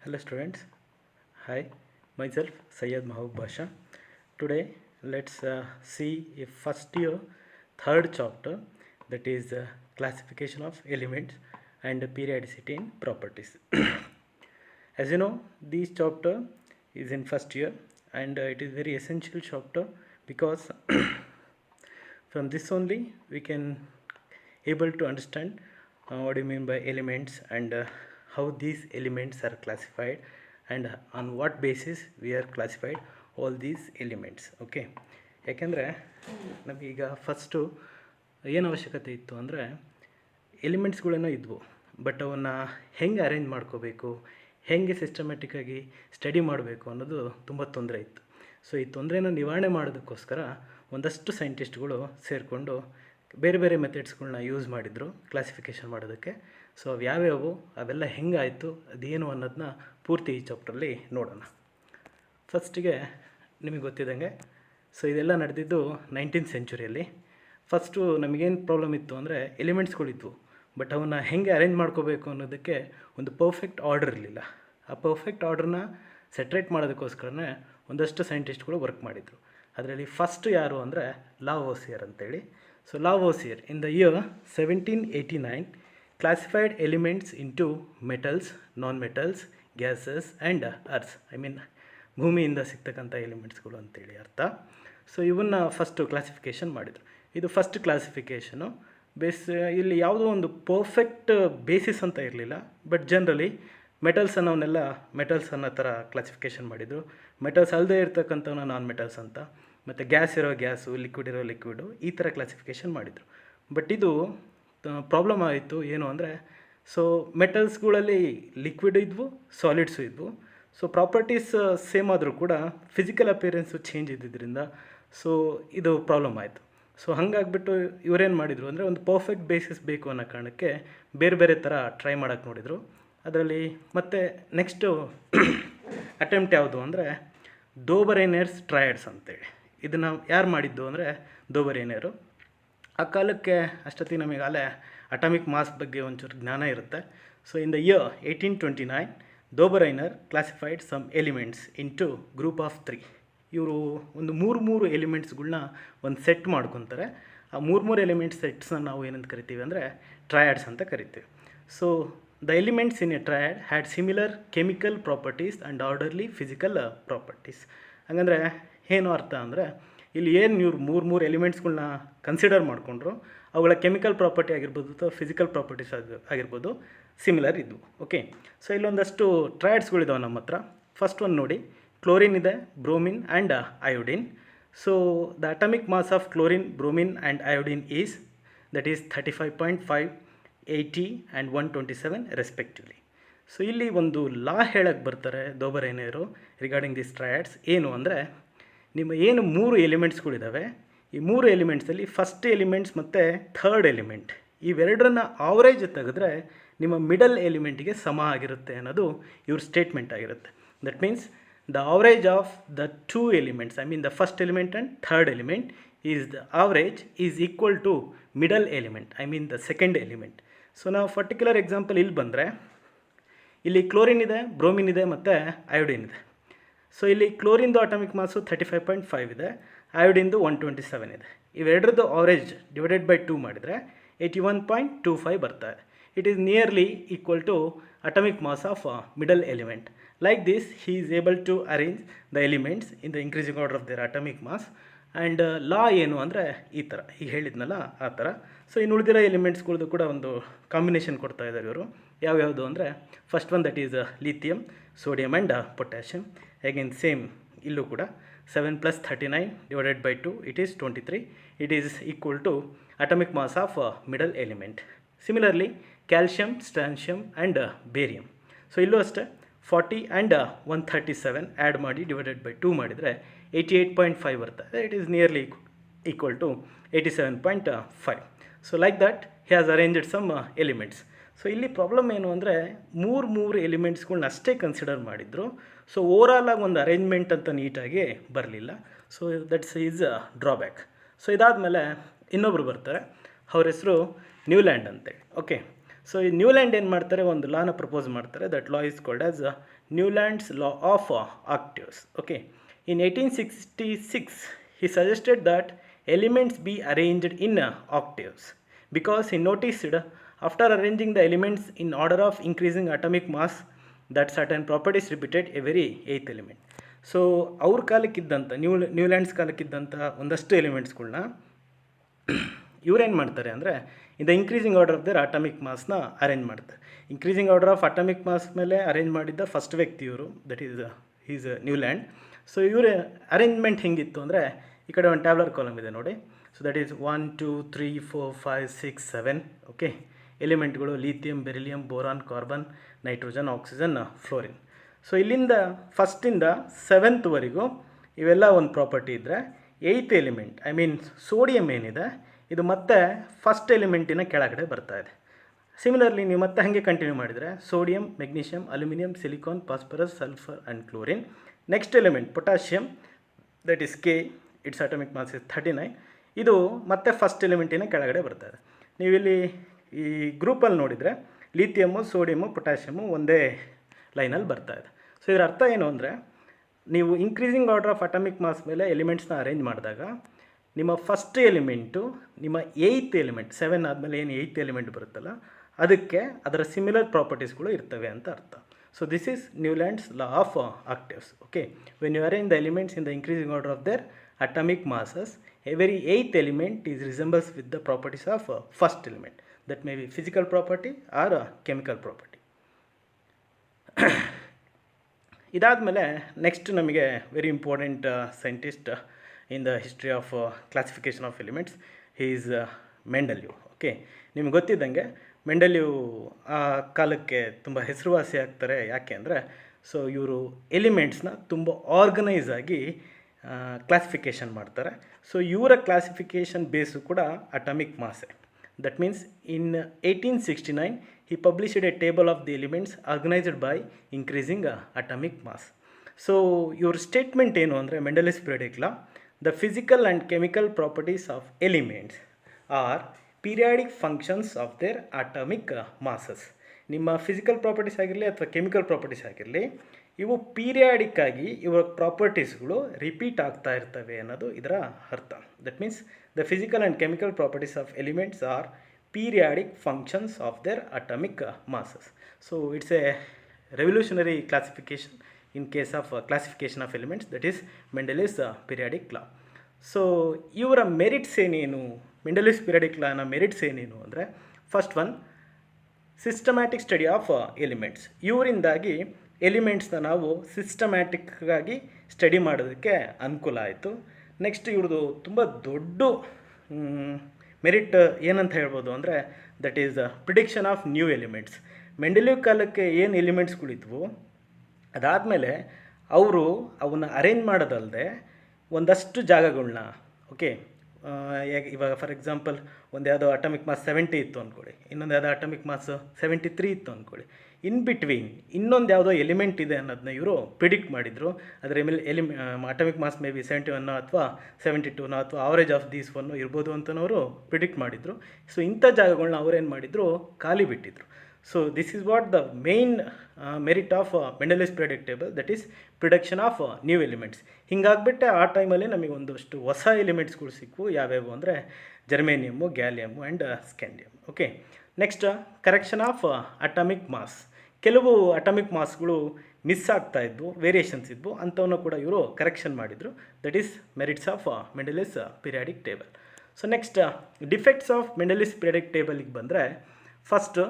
Hello students, hi, myself Syed Mahbub Basha. Today let's see a first year third chapter, that is classification of elements and periodicity in properties. As you know, this chapter is in first year and it is very essential chapter because from this only we can able to understand what do you mean by elements and how these elements are classified and on what basis we are classified all these elements. Okay, ಯಾಕೆಂದರೆ ನಮಗೀಗ first ಏನು ಅವಶ್ಯಕತೆ ಇತ್ತು ಅಂದರೆ ಎಲಿಮೆಂಟ್ಸ್ಗಳೇನೋ ಇದ್ವು, but ಅವನ್ನು ಹೆಂಗೆ arrange ಮಾಡ್ಕೋಬೇಕು, ಹೆಂಗೆ ಸಿಸ್ಟಮ್ಯಾಟಿಕ್ಕಾಗಿ ಸ್ಟಡಿ ಮಾಡಬೇಕು ಅನ್ನೋದು ತುಂಬ ತೊಂದರೆ ಇತ್ತು. ಸೊ ಈ ತೊಂದರೆನ ನಿವಾರಣೆ ಮಾಡೋದಕ್ಕೋಸ್ಕರ ಒಂದಷ್ಟು ಸೈಂಟಿಸ್ಟ್ಗಳು ಸೇರಿಕೊಂಡು ಬೇರೆ ಬೇರೆ ಮೆಥಡ್ಸ್ಗಳನ್ನ ಯೂಸ್ ಮಾಡಿದರು ಕ್ಲಾಸಿಫಿಕೇಷನ್ ಮಾಡೋದಕ್ಕೆ. ಸೊ ಅವು ಯಾವ್ಯಾವು, ಅವೆಲ್ಲ ಹೆಂಗಾಯಿತು, ಅದೇನು ಅನ್ನೋದನ್ನ ಪೂರ್ತಿ ಈ ಚಾಪ್ಟ್ರಲ್ಲಿ ನೋಡೋಣ. ಫಸ್ಟಿಗೆ ನಿಮಗೆ ಗೊತ್ತಿದ್ದಂಗೆ, ಸೊ ಇದೆಲ್ಲ ನಡೆದಿದ್ದು 19th ಸೆಂಚುರಿಯಲ್ಲಿ. ಫಸ್ಟು ನಮಗೇನು ಪ್ರಾಬ್ಲಮ್ ಇತ್ತು ಅಂದರೆ ಎಲಿಮೆಂಟ್ಸ್ಗಳಿದ್ವು, ಬಟ್ ಅವನ್ನ ಹೆಂಗೆ ಅರೇಂಜ್ ಮಾಡ್ಕೋಬೇಕು ಅನ್ನೋದಕ್ಕೆ ಒಂದು ಪರ್ಫೆಕ್ಟ್ ಆರ್ಡರ್ ಇರಲಿಲ್ಲ. ಆ ಪರ್ಫೆಕ್ಟ್ ಆರ್ಡ್ರನ್ನ ಸೆಟ್ರೇಟ್ ಮಾಡೋದಕ್ಕೋಸ್ಕರನೇ ಒಂದಷ್ಟು ಸೈಂಟಿಸ್ಟ್ಗಳು ವರ್ಕ್ ಮಾಡಿದರು. ಅದರಲ್ಲಿ ಫಸ್ಟ್ ಯಾರು ಅಂದರೆ ಲಾವೋಸಿಯರ್ ಅಂತೇಳಿ. So Lavoisier in the year 1789 classified elements into metals, non metals, gases and earths. I mean ಭೂಮಿಯಿಂದ ಸಿಗ್ತಕ್ಕಂಥ ಎಲಿಮೆಂಟ್ಸ್ಗಳು ಅಂತೇಳಿ ಅರ್ಥ. ಸೊ ಇವನ್ನ ಫಸ್ಟು ಕ್ಲಾಸಿಫಿಕೇಷನ್ ಮಾಡಿದರು. ಇದು ಫಸ್ಟ್ ಕ್ಲಾಸಿಫಿಕೇಷನು. ಇಲ್ಲಿ ಯಾವುದೋ ಒಂದು ಪರ್ಫೆಕ್ಟ್ ಬೇಸಿಸ್ ಅಂತ ಇರಲಿಲ್ಲ, ಬಟ್ ಜನರಲಿ ಮೆಟಲ್ಸ್ ಅನ್ನೋವನ್ನೆಲ್ಲ ಮೆಟಲ್ಸ್ ಅನ್ನೋ ಥರ ಕ್ಲಾಸಿಫಿಕೇಷನ್ ಮಾಡಿದರು. ಮೆಟಲ್ಸ್ ಅಲ್ಲದೆ ಇರ್ತಕ್ಕಂಥವನ್ನ ನಾನ್ ಮೆಟಲ್ಸ್ ಅಂತ, ಮತ್ತು ಗ್ಯಾಸ್ ಇರೋ ಗ್ಯಾಸು, ಲಿಕ್ವಿಡ್ ಇರೋ ಲಿಕ್ವಿಡು, ಈ ಥರ ಕ್ಲಾಸಿಫಿಕೇಷನ್ ಮಾಡಿದರು. ಬಟ್ ಇದು ಪ್ರಾಬ್ಲಮ್ ಆಯಿತು. ಏನು ಅಂದರೆ, ಸೊ ಮೆಟಲ್ಸ್ಗಳಲ್ಲಿ ಲಿಕ್ವಿಡ್ ಇದ್ವು, ಸಾಲಿಡ್ಸು ಇದ್ವು. ಸೊ ಪ್ರಾಪರ್ಟೀಸ್ ಸೇಮ್ ಆದರೂ ಕೂಡ ಫಿಸಿಕಲ್ ಅಪಿಯರೆನ್ಸು ಚೇಂಜ್ ಇದ್ದಿದ್ದರಿಂದ ಸೊ ಇದು ಪ್ರಾಬ್ಲಮ್ ಆಯಿತು. ಸೊ ಹಾಗಾಗ್ಬಿಟ್ಟು ಇವರೇನು ಮಾಡಿದರು ಅಂದರೆ, ಒಂದು ಪರ್ಫೆಕ್ಟ್ ಬೇಸಿಸ್ ಬೇಕು ಅನ್ನೋ ಕಾರಣಕ್ಕೆ ಬೇರೆ ಬೇರೆ ಥರ ಟ್ರೈ ಮಾಡೋಕ್ಕೆ ನೋಡಿದರು. ಅದರಲ್ಲಿ ಮತ್ತೆ ನೆಕ್ಸ್ಟು ಅಟೆಂಪ್ಟ್ ಯಾವುದು ಅಂದರೆ ದೋಬರೇನಿಯರ್ಸ್ ಟ್ರಯಡ್ಸ್ ಅಂತೇಳಿ. ಇದನ್ನು ಯಾರು ಮಾಡಿದ್ದು ಅಂದರೆ ದೋಬರೇನಿಯರು. ಆ ಕಾಲಕ್ಕೆ ಅಷ್ಟೊತ್ತಿಗೆ ನಮಗೆ ಅಲ್ಲೇ ಅಟಾಮಿಕ್ ಮಾಸ್ ಬಗ್ಗೆ ಒಂಚೂರು ಜ್ಞಾನ ಇರುತ್ತೆ. So in the year 1829 Dobereiner classified some elements into group of 3. ಇವರು ಒಂದು ಮೂರು ಎಲಿಮೆಂಟ್ಸ್ಗಳ್ನ ಒಂದು ಸೆಟ್ ಮಾಡ್ಕೊತಾರೆ. ಆ ಮೂರು ಎಲಿಮೆಂಟ್ಸ್ ಸೆಟ್ಸ್ನ ನಾವು ಏನಂತ ಕರಿತೀವಿ ಅಂದರೆ ಟ್ರಯಾಡ್ಸ್ ಅಂತ ಕರಿತೀವಿ. So the elements in a triad had similar chemical properties and orderly physical properties. ಹಾಗಂದರೆ ಏನು ಅರ್ಥ ಅಂದರೆ, ಇಲ್ಲಿ ಏನು ಇವ್ರು ಮೂರು ಎಲಿಮೆಂಟ್ಸ್ಗಳ್ನ ಕನ್ಸಿಡರ್ ಮಾಡಿಕೊಂಡ್ರು, ಅವುಗಳ ಕೆಮಿಕಲ್ ಪ್ರಾಪರ್ಟಿ ಆಗಿರ್ಬೋದು ಅಥವಾ ಫಿಸಿಕಲ್ ಪ್ರಾಪರ್ಟೀಸ್ ಆಗಿರ್ಬೋದು ಸಿಮಿಲರ್ ಇದ್ವು. ಓಕೆ, ಸೊ ಇಲ್ಲೊಂದಷ್ಟು ಟ್ರಯಾಡ್ಸ್ಗಳಿದಾವೆ ನಮ್ಮ ಹತ್ರ. ಫಸ್ಟ್ ಒಂದು ನೋಡಿ, ಕ್ಲೋರಿನ್ ಇದೆ, bromine and iodine. So the atomic mass of chlorine, bromine and iodine is that is 35.5, 80 and 127 respectively. So ಇಲ್ಲಿ ಒಂದು ಲಾ ಹೇಳಕ್ಕೆ ಬರ್ತಾರೆ ದೋಬರೇನಿಯರು ರಿಗಾರ್ಡಿಂಗ್ ದಿಸ್ ಟ್ರಯಾಡ್ಸ್. ಏನು ಅಂದರೆ, ನಿಮ್ಮ ಏನು ಮೂರು ಎಲಿಮೆಂಟ್ಸ್ಗಳಿದ್ದಾವೆ, ಈ ಮೂರು ಎಲಿಮೆಂಟ್ಸಲ್ಲಿ ಫಸ್ಟ್ ಎಲಿಮೆಂಟ್ಸ್ ಮತ್ತು ಥರ್ಡ್ ಎಲಿಮೆಂಟ್ ಇವೆರಡರನ್ನ ಆವರೇಜ್ ತೆಗೆದ್ರೆ ನಿಮ್ಮ ಮಿಡಲ್ ಎಲಿಮೆಂಟಿಗೆ ಸಮ ಆಗಿರುತ್ತೆ ಅನ್ನೋದು ಇವ್ರ ಸ್ಟೇಟ್ಮೆಂಟ್ ಆಗಿರುತ್ತೆ. That means the average of the two elements, I mean the first element and third element is the average is equal to middle element, I mean the second element. So ನಾವು particular example ಇಲ್ಲಿ ಬಂದರೆ, ಇಲ್ಲಿ chlorine ಇದೆ, bromine ಇದೆ ಮತ್ತು iodine ಇದೆ. So ಇಲ್ಲಿ ಕ್ಲೋರಿಂದು atomic ಮಾಸು 35.5 ಇದೆ, ಅಯೋಡಿನ್ದು 127 ಇದೆ. ಇವೆರಡರದ್ದು ಆವರೇಜ್ ಡಿವೈಡೆಡ್ ಬೈ 2 ಮಾಡಿದರೆ 81.25 ಬರ್ತಾ ಇದೆ. It is nearly equal to atomic mass of middle element. Like this he is able to arrange the elements in the increasing order of their atomic mass. And law ಏನು ಅಂದರೆ ಈ ಥರ, ಈಗ ಹೇಳಿದ್ನಲ್ಲ ಆ ಥರ. ಸೊ ಇನ್ನು ಉಳಿದಿರೋ ಎಲಿಮೆಂಟ್ಸ್ಗಳ್ದು ಕೂಡ ಒಂದು ಕಾಂಬಿನೇಷನ್ ಕೊಡ್ತಾ ಇದ್ದಾರೆ ಇವರು. ಯಾವ್ಯಾವುದು ಅಂದರೆ, first one that is lithium, sodium and potassium. Again same ಇಲ್ಲೂ ಕೂಡ 7 + 39 divided by 2 it is 23. It is equal to atomic mass of middle element. Similarly calcium, strontium and barium. So ಇಲ್ಲೂ ಅಷ್ಟೇ 40 ಆ್ಯಂಡ್ 137 ಆ್ಯಡ್ ಮಾಡಿ divided by 2 ಮಾಡಿದರೆ 88.5 ಬರ್ತದೆ. It is nearly equal to 87.5. So like that he has arranged some elements. So ಇಲ್ಲಿ problem ಏನು ಅಂದರೆ, ಮೂರು ಎಲಿಮೆಂಟ್ಸ್ಗಳ್ನ ಅಷ್ಟೇ ಕನ್ಸಿಡರ್ ಮಾಡಿದರು. ಸೊ ಓವರಾಲ್ ಆಗಿ ಒಂದು ಅರೇಂಜ್ಮೆಂಟ್ ಅಂತ ನೀಟಾಗಿ ಬರಲಿಲ್ಲ. So that's is drawback. So ಇದಾದಮೇಲೆ ಇನ್ನೊಬ್ಬರು ಬರ್ತಾರೆ, ಅವ್ರ ಹೆಸರು ನ್ಯೂಲ್ಯಾಂಡ್ ಅಂತೇಳಿ. ಓಕೆ, ಸೊ ಈ ನ್ಯೂಲ್ಯಾಂಡ್ ಏನು ಮಾಡ್ತಾರೆ, ಒಂದು ಲಾನ ಪ್ರಪೋಸ್ ಮಾಡ್ತಾರೆ. That law is called as Newlands law of octaves. Okay, in 1866 he suggested that elements be arranged in octaves because he noticed after arranging the elements in order of increasing atomic mass that certain properties repeated every eighth element. So ಅವ್ರ ಕಾಲಕ್ಕಿದ್ದಂಥ Newlands ಕಾಲಕ್ಕಿದ್ದಂಥ ಒಂದಷ್ಟು ಎಲಿಮೆಂಟ್ಸ್ಗಳ್ನ ಇವ್ರೇನು ಮಾಡ್ತಾರೆ ಅಂದರೆ in the increasing order of their atomic ಮಾಸ್ನ arrange ಮಾಡ್ತಾರೆ. Increasing order of atomic mass ಮೇಲೆ ಅರೇಂಜ್ ಮಾಡಿದ್ದ ಫಸ್ಟ್ ವ್ಯಕ್ತಿ ಇವರು, ದಟ್ ಈಸ್ ನ್ಯೂಲ್ಯಾಂಡ್. ಸೊ ಇವರ ಅರೇಂಜ್ಮೆಂಟ್ ಹೆಂಗಿತ್ತು ಅಂದರೆ, ಈ ಕಡೆ ಒಂದು ಟ್ಯಾಬ್ಲರ್ ಕಾಲಮ್ ಇದೆ ನೋಡಿ. So that is 1 2 3 4 5 6 7. ಓಕೆ, ಎಲಿಮೆಂಟ್ಗಳು lithium, beryllium, boron, carbon, nitrogen, oxygen, fluorine. So ಇಲ್ಲಿಂದ ಫಸ್ಟಿಂದ 7th ಇವೆಲ್ಲ ಒಂದು ಪ್ರಾಪರ್ಟಿ ಇದ್ದರೆ, 8th element I mean sodium ಏನಿದೆ ಇದು ಮತ್ತೆ ಫಸ್ಟ್ ಎಲಿಮೆಂಟಿನ ಕೆಳಗಡೆ ಬರ್ತಾ ಇದೆ. ಸಿಮಿಲರ್ಲಿ ನೀವು ಮತ್ತೆ ಹಾಗೆ ಕಂಟಿನ್ಯೂ ಮಾಡಿದರೆ sodium, magnesium, aluminium, silicon, phosphorus, sulphur and chlorine. Next element potassium, that is K, it's atomic mass is 39. ಇದು ಮತ್ತೆ ಫಸ್ಟ್ ಎಲಿಮೆಂಟಿನ ಕೆಳಗಡೆ ಬರ್ತಾ ಇದೆ. ನೀವಿಲ್ಲಿ ಈ ಗ್ರೂಪಲ್ಲಿ ನೋಡಿದರೆ ಲೀಥಿಯಮ್ಮು, ಸೋಡಿಯಮ್ಮು, ಪೊಟ್ಯಾಷಿಯಮ್ಮು ಒಂದೇ ಲೈನಲ್ಲಿ ಬರ್ತಾ ಇದೆ. ಸೊ ಇದರ ಅರ್ಥ ಏನು ಅಂದರೆ, ನೀವು increasing order of atomic mass ಮೇಲೆ ಎಲಿಮೆಂಟ್ಸ್ನ ಅರೇಂಜ್ ಮಾಡಿದಾಗ ನಿಮ್ಮ ಫಸ್ಟ್ ಎಲಿಮೆಂಟು ನಿಮ್ಮ 8th ಎಲಿಮೆಂಟ್, 7 ಆದಮೇಲೆ ಏನು 8th ಎಲಿಮೆಂಟ್ ಬರುತ್ತಲ್ಲ ಅದಕ್ಕೆ ಅದರ ಸಿಮಿಲರ್ ಪ್ರಾಪರ್ಟೀಸ್ಗಳು ಇರ್ತವೆ ಅಂತ ಅರ್ಥ. So this is Newlands law of octaves. Okay, when you arrange the elements in the increasing order of their atomic masses, every 8th element is resembles with the properties of first element. That may be physical property or chemical property. ಇದಾದಮೇಲೆ next ನಮಗೆ very important scientist in the history of classification of elements, he is Mendeleev. Okay, ನಿಮ್ಗೆ ಗೊತ್ತಿದ್ದಂಗೆ ಮೆಂಡಲ್ಯೂ ಆ ಕಾಲಕ್ಕೆ ತುಂಬ ಹೆಸರುವಾಸಿ ಆಗ್ತಾರೆ. ಯಾಕೆ ಅಂದರೆ, ಸೊ ಇವರು ಎಲಿಮೆಂಟ್ಸ್ನ ತುಂಬ ಆರ್ಗನೈಸ್ ಆಗಿ ಕ್ಲಾಸಿಫಿಕೇಷನ್ ಮಾಡ್ತಾರೆ. ಸೊ ಇವರ ಕ್ಲಾಸಿಫಿಕೇಷನ್ ಬೇಸು ಕೂಡ ಅಟಾಮಿಕ್ ಮಾಸೆ. That means in 1869 he published a table of the elements organized by increasing atomic mass. So ಇವ್ರ ಸ್ಟೇಟ್ಮೆಂಟ್ ಏನು ಅಂದರೆ, ಮೆಂಡಲಿಸ್ periodic law, the physical and chemical properties of elements are periodic functions of their atomic masses. ನಿಮ್ಮ physical properties ಆಗಿರಲಿ ಅಥವಾ chemical properties ಆಗಿರಲಿ, ಇವು periodic ಆಗಿ ಇವರ ಪ್ರಾಪರ್ಟೀಸ್ಗಳು ರಿಪೀಟ್ ಆಗ್ತಾ ಇರ್ತವೆ ಅನ್ನೋದು ಇದರ ಅರ್ಥ. That means the physical and chemical properties of elements are periodic functions of their atomic masses. So it's a revolutionary classification in case of classification of elements, that is Mendel's periodic law. So ಇವರ merits ಏನೇನು, Mendeleev's periodic lawನ merits ಏನೇನು ಅಂದರೆ, first one systematic study of elements. ಇವರಿಂದಾಗಿ ಎಲಿಮೆಂಟ್ಸ್ನ ನಾವು ಸಿಸ್ಟಮ್ಯಾಟಿಕ್ಕಾಗಿ study ಮಾಡೋದಕ್ಕೆ ಅನುಕೂಲ ಆಯಿತು. ನೆಕ್ಸ್ಟ್ ಇವ್ರದ್ದು ತುಂಬ ದೊಡ್ಡ ಮೆರಿಟ್ ಏನಂತ ಹೇಳ್ಬೋದು ಅಂದರೆ, that is prediction of new elements. ಮೆಂಡಲಿವ್ ಕಾಲಕ್ಕೆ ಏನು ಎಲಿಮೆಂಟ್ಸ್ಗಳಿದ್ವು ಅದಾದಮೇಲೆ ಅವರು ಅವನ್ನ ಅರೇಂಜ್ ಮಾಡೋದಲ್ಲದೆ ಒಂದಷ್ಟು ಜಾಗಗಳನ್ನ, ಓಕೆ, ಇವಾಗ ಫಾರ್ ಎಕ್ಸಾಂಪಲ್ ಒಂದು ಯಾವುದೋ ಅಟಾಮಿಕ್ ಮಾಸ್ 70 ಇತ್ತು ಅಂದ್ಕೊಳ್ಳಿ, ಇನ್ನೊಂದು ಯಾವುದೋ ಅಟಾಮಿಕ್ ಮಾಸ್ 73 ಇತ್ತು ಅಂದ್ಕೊಳ್ಳಿ. ಇನ್ ಬಿಟ್ವೀನ್ ಇನ್ನೊಂದು ಯಾವುದೋ ಎಲಿಮೆಂಟ್ ಇದೆ ಅನ್ನೋದನ್ನ ಇವರು ಪ್ರಿಡಿಕ್ಟ್ ಮಾಡಿದರು. ಅದರ ಮೇಲೆ ಅಟಾಮಿಕ್ ಮಾಸ್ ಮೇ ಬಿ 71 ಅಥವಾ 72 ಅಥವಾ ಆವರೇಜ್ ಆಫ್ ದೀಸ್ ಒನ್ನು ಇರ್ಬೋದು ಅಂತನವರು ಪ್ರಿಡಿಕ್ಟ್ ಮಾಡಿದರು. ಸೊ ಇಂಥ ಜಾಗಗಳನ್ನ ಅವರೇನು ಮಾಡಿದರು, ಖಾಲಿ ಬಿಟ್ಟಿದ್ರು. So this is what the main merit of Mendeleev's periodic table, that is prediction of new elements. ಹಿಂಗಾಗ್ಬಿಟ್ಟೆ ಆ ಟೈಮಲ್ಲಿ ನಮಗೆ ಒಂದಷ್ಟು ಹೊಸ ಎಲಿಮೆಂಟ್ಸ್ಗಳು ಸಿಕ್ವು. ಯಾವ್ಯಾವು ಅಂದರೆ germanium, gallium and scandium. Okay, next correction of atomic mass. ಕೆಲವು ಅಟಾಮಿಕ್ ಮಾಸ್ಗಳು ಮಿಸ್ ಆಗ್ತಾ ಇದ್ವು, ವೇರಿಯೇಷನ್ಸ್ ಇದ್ವು, ಅಂಥವನ್ನು ಕೂಡ ಇವರು ಕರೆಕ್ಷನ್ ಮಾಡಿದರು. That is merits of Mendeleev's periodic table. So next defects of Mendeleev's periodic ಟೇಬಲಿಗೆ ಬಂದರೆ, first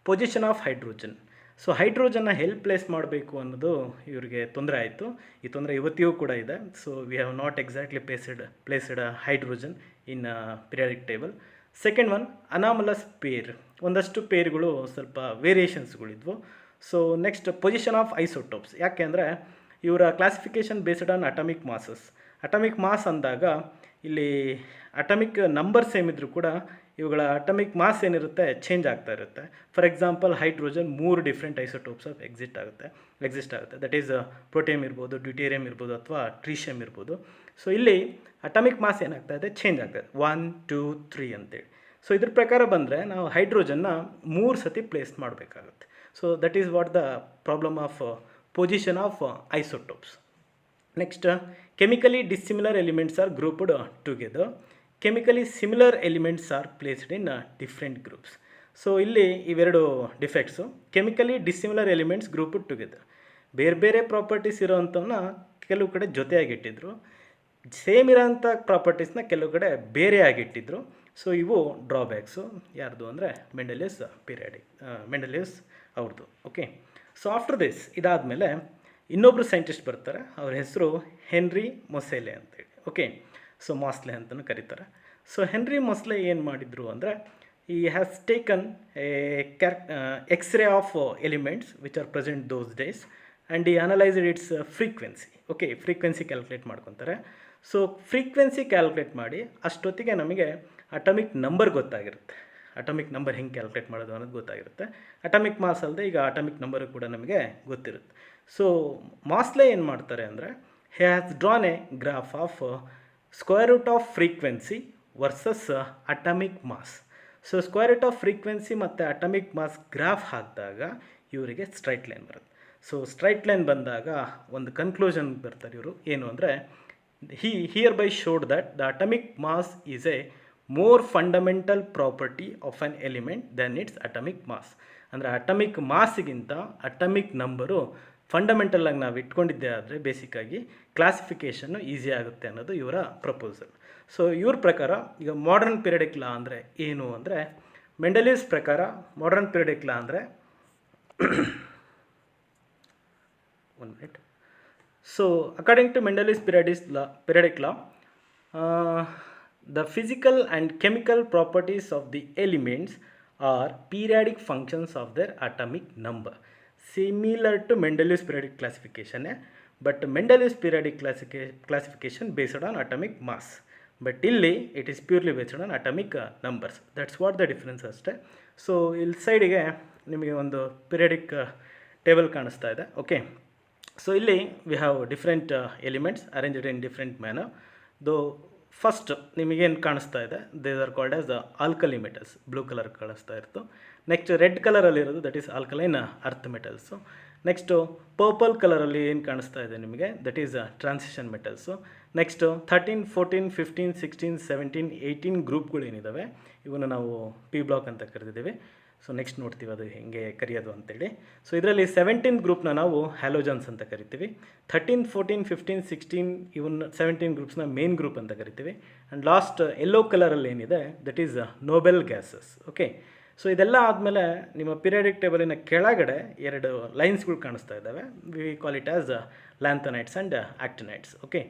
position of hydrogen. So ಹೈಡ್ರೋಜನ್ನ ಹೆಲ್ಪ್ ಪ್ಲೇಸ್ ಮಾಡಬೇಕು ಅನ್ನೋದು ಇವರಿಗೆ ತೊಂದರೆ ಆಯಿತು. ಈ ತೊಂದರೆ ಇವತ್ತಿಗೂ ಕೂಡ ಇದೆ. So we have not exactly placed hydrogen in periodic table. Second one anomalous pair. ಒಂದಷ್ಟು ಪೇರ್ಗಳು ಸ್ವಲ್ಪ ವೇರಿಯೇಷನ್ಸ್ಗಳಿದ್ವು. So next position of isotopes. ಯಾಕೆ ಅಂದರೆ ಇವರ classification based on atomic masses. Atomic mass ಅಂದಾಗ ಇಲ್ಲಿ ಅಟಾಮಿಕ್ ನಂಬರ್ ಸೇಮ್ ಇದ್ದರೂ ಕೂಡ ಇವುಗಳ ಅಟಾಮಿಕ್ ಮಾಸ್ ಏನಿರುತ್ತೆ ಚೇಂಜ್ ಆಗ್ತಾ ಇರುತ್ತೆ. For example hydrogen 3 different isotopes of exist ಆಗುತ್ತೆ. ದಟ್ ಈಸ್ ಪ್ರೋಟಿಯಮ್ ಇರ್ಬೋದು, ಡ್ಯೂಟೇರಿಯಮ್ ಇರ್ಬೋದು ಅಥವಾ ಟ್ರೀಶಿಯಮ್ ಇರ್ಬೋದು. ಸೊ ಇಲ್ಲಿ ಅಟಾಮಿಕ್ ಮಾಸ್ ಏನಾಗ್ತಾ ಇದೆ, ಚೇಂಜ್ ಆಗ್ತಾಯಿದೆ, 1 2 3 ಅಂತೇಳಿ. ಸೊ ಇದ್ರ ಪ್ರಕಾರ ಬಂದರೆ ನಾವು ಹೈಡ್ರೋಜನ್ನ 3 ಸತಿ ಪ್ಲೇಸ್ ಮಾಡಬೇಕಾಗುತ್ತೆ. So that is what the problem of position of isotopes. Next, chemically dissimilar elements are grouped together. Chemically similar elements are placed in different groups. So ಇಲ್ಲಿ ಇವೆರಡು defects. Chemically dissimilar elements grouped together, ಬೇರೆ ಬೇರೆ properties ಇರೋವಂಥವನ್ನ ಕೆಲವು ಕಡೆ ಜೊತೆಯಾಗಿಟ್ಟಿದ್ರು, same ಇರೋಂಥ ಪ್ರಾಪರ್ಟೀಸ್ನ ಕೆಲವು ಕಡೆ ಬೇರೆಯಾಗಿಟ್ಟಿದ್ರು. So ಇವು ಡ್ರಾಬ್ಯಾಕ್ಸು ಯಾರ್ದು ಅಂದರೆ ಮೆಂಡೆಲಿಯಸ್ ಮೆಂಡೆಲಿಯಸ್ ಅವ್ರದ್ದು. ಓಕೆ, ಸೊ ಆಫ್ಟರ್ ದಿಸ್ ಇದಾದಮೇಲೆ ಇನ್ನೊಬ್ಬರು ಸೈಂಟಿಸ್ಟ್ ಬರ್ತಾರೆ, ಅವ್ರ ಹೆಸರು ಹೆನ್ರಿ ಮೊಸೆಲೆ ಅಂತೇಳಿ. ಓಕೆ, ಸೊ ಮಾಸ್ಲೆ ಅಂತಲೂ ಕರೀತಾರೆ. ಸೊ ಹೆನ್ರಿ ಮೊಸ್ಲೆ ಏನು ಮಾಡಿದರು ಅಂದರೆ, he has taken X ray of elements which are present those days and he analysed its frequency. Okay, frequency calculate ಮಾಡ್ಕೊತಾರೆ. ಸೊ ಫ್ರೀಕ್ವೆನ್ಸಿ ಕ್ಯಾಲ್ಕುಲೇಟ್ ಮಾಡಿ ಅಷ್ಟೊತ್ತಿಗೆ ನಮಗೆ ಅಟಮಿಕ್ ನಂಬರ್ ಗೊತ್ತಾಗಿರುತ್ತೆ. ಅಟಮಿಕ್ ನಂಬರ್ ಹೆಂಗೆ ಕ್ಯಾಲ್ಕುಲೇಟ್ ಮಾಡೋದು ಅನ್ನೋದು ಗೊತ್ತಾಗಿರುತ್ತೆ. ಅಟಮಿಕ್ ಮಾಸ್ ಅಲ್ಲದೆ ಈಗ ಅಟಮಿಕ್ ನಂಬರು ಕೂಡ ನಮಗೆ ಗೊತ್ತಿರುತ್ತೆ. ಸೊ ಮಾಸ್ಲೆ ಏನು ಮಾಡ್ತಾರೆ ಅಂದರೆ, he has drawn a graph of square root of frequency versus atomic mass. So square root of frequency ಮತ್ತು ಅಟಮಿಕ್ ಮಾಸ್ ಗ್ರಾಫ್ ಹಾಕಿದಾಗ ಇವರಿಗೆ ಸ್ಟ್ರೈಟ್ ಲೈನ್ ಬರುತ್ತೆ. ಸೊ ಸ್ಟ್ರೈಟ್ ಲೈನ್ ಬಂದಾಗ ಒಂದು ಕನ್ಕ್ಲೂಷನ್ ಬರ್ತಾರೆ ಇವರು, ಏನು ಅಂದರೆ, hereby showed that the atomic mass is a more fundamental property of an element than its atomic mass. ಅಂದರೆ ಅಟಮಿಕ್ ಮಾಸಿಗಿಂತ ಅಟಮಿಕ್ ನಂಬರು ಫಂಡಮೆಂಟಲಾಗಿ ನಾವು ಇಟ್ಕೊಂಡಿದ್ದೇ ಆದರೆ ಬೇಸಿಕ್ಕಾಗಿ ಕ್ಲಾಸಿಫಿಕೇಷನ್ನು ಈಸಿ ಆಗುತ್ತೆ ಅನ್ನೋದು ಇವರ ಪ್ರಪೋಸಲ್. ಸೊ ಇವ್ರ ಪ್ರಕಾರ ಈಗ ಮಾಡರ್ನ್ ಪಿರಿಯಡಿಕ್ ಲಾ ಅಂದರೆ ಏನು ಅಂದರೆ, ಮೆಂಡೆಲಿಯಸ್ ಪ್ರಕಾರ ಮಾಡರ್ನ್ ಪಿರಿಯಡಿಕ್ ಲಾ ಅಂದರೆ one minute. So according to Mendeleev's periodic law, the physical and chemical properties of the elements are periodic functions of their atomic number, similar to Mendeleev's periodic classification, but Mendeleev's periodic classification based on atomic mass, but illi it is purely based on atomic numbers. That's what the difference ಅಷ್ಟೇ. So ಇಲ್ಲಿ ಸೈಡಿಗೆ ನಿಮಗೆ ಒಂದು periodic table ಕಾಣಿಸ್ತಾ ಇದೆ. Okay, so ಇಲ್ಲಿ we have different elements arranged in different manner. Though first ನಿಮಗೇನು ಕಾಣಿಸ್ತಾ ಇದೆ, these are called as alkali metals, blue colour ಕಾಣಿಸ್ತಾ ಇರ್ತು. ನೆಕ್ಸ್ಟ್ ರೆಡ್ ಕಲರಲ್ಲಿರೋದು that is alkaline earth metals. Next purple ಕಲರಲ್ಲಿ ಏನು ಕಾಣಿಸ್ತಾ ಇದೆ ನಿಮಗೆ, that is transition metals. Next 13, 14, 15, 16, 17, 18 ಗ್ರೂಪ್ಗಳು ಏನಿದ್ದಾವೆ ಇವನ್ನು ನಾವು ಪಿ ಬ್ಲಾಕ್ ಅಂತ ಕರೆದಿದ್ದೀವಿ. ಸೊ ನೆಕ್ಸ್ಟ್ ನೋಡ್ತೀವಿ ಅದು ಹೇಗೆ ಕರೆಯೋದು ಅಂತೇಳಿ. ಸೊ ಇದರಲ್ಲಿ 17 ಗ್ರೂಪ್ನ ನಾವು ಹ್ಯಾಲೋಜನ್ಸ್ ಅಂತ ಕರಿತೀವಿ. 13, 14, 15, 16 ಇವನ್ನ 17 ಗ್ರೂಪ್ಸ್ನ ಮೇನ್ ಗ್ರೂಪ್ ಅಂತ ಕರಿತೀವಿ. ಆ್ಯಂಡ್ ಲಾಸ್ಟ್ ಯೆಲ್ಲೋ ಕಲರಲ್ಲಿ ಏನಿದೆ that is Nobel gases. Okay, so ಇದೆಲ್ಲ ಆದಮೇಲೆ ನಿಮ್ಮ ಪಿರಿಯಾಡಿಕ್ ಟೇಬಲಿನ ಕೆಳಗಡೆ 2 ಲೈನ್ಸ್ಗಳು ಕಾಣಿಸ್ತಾ ಇದ್ದಾವೆ. We call it as lanthanides and actinides. Okay,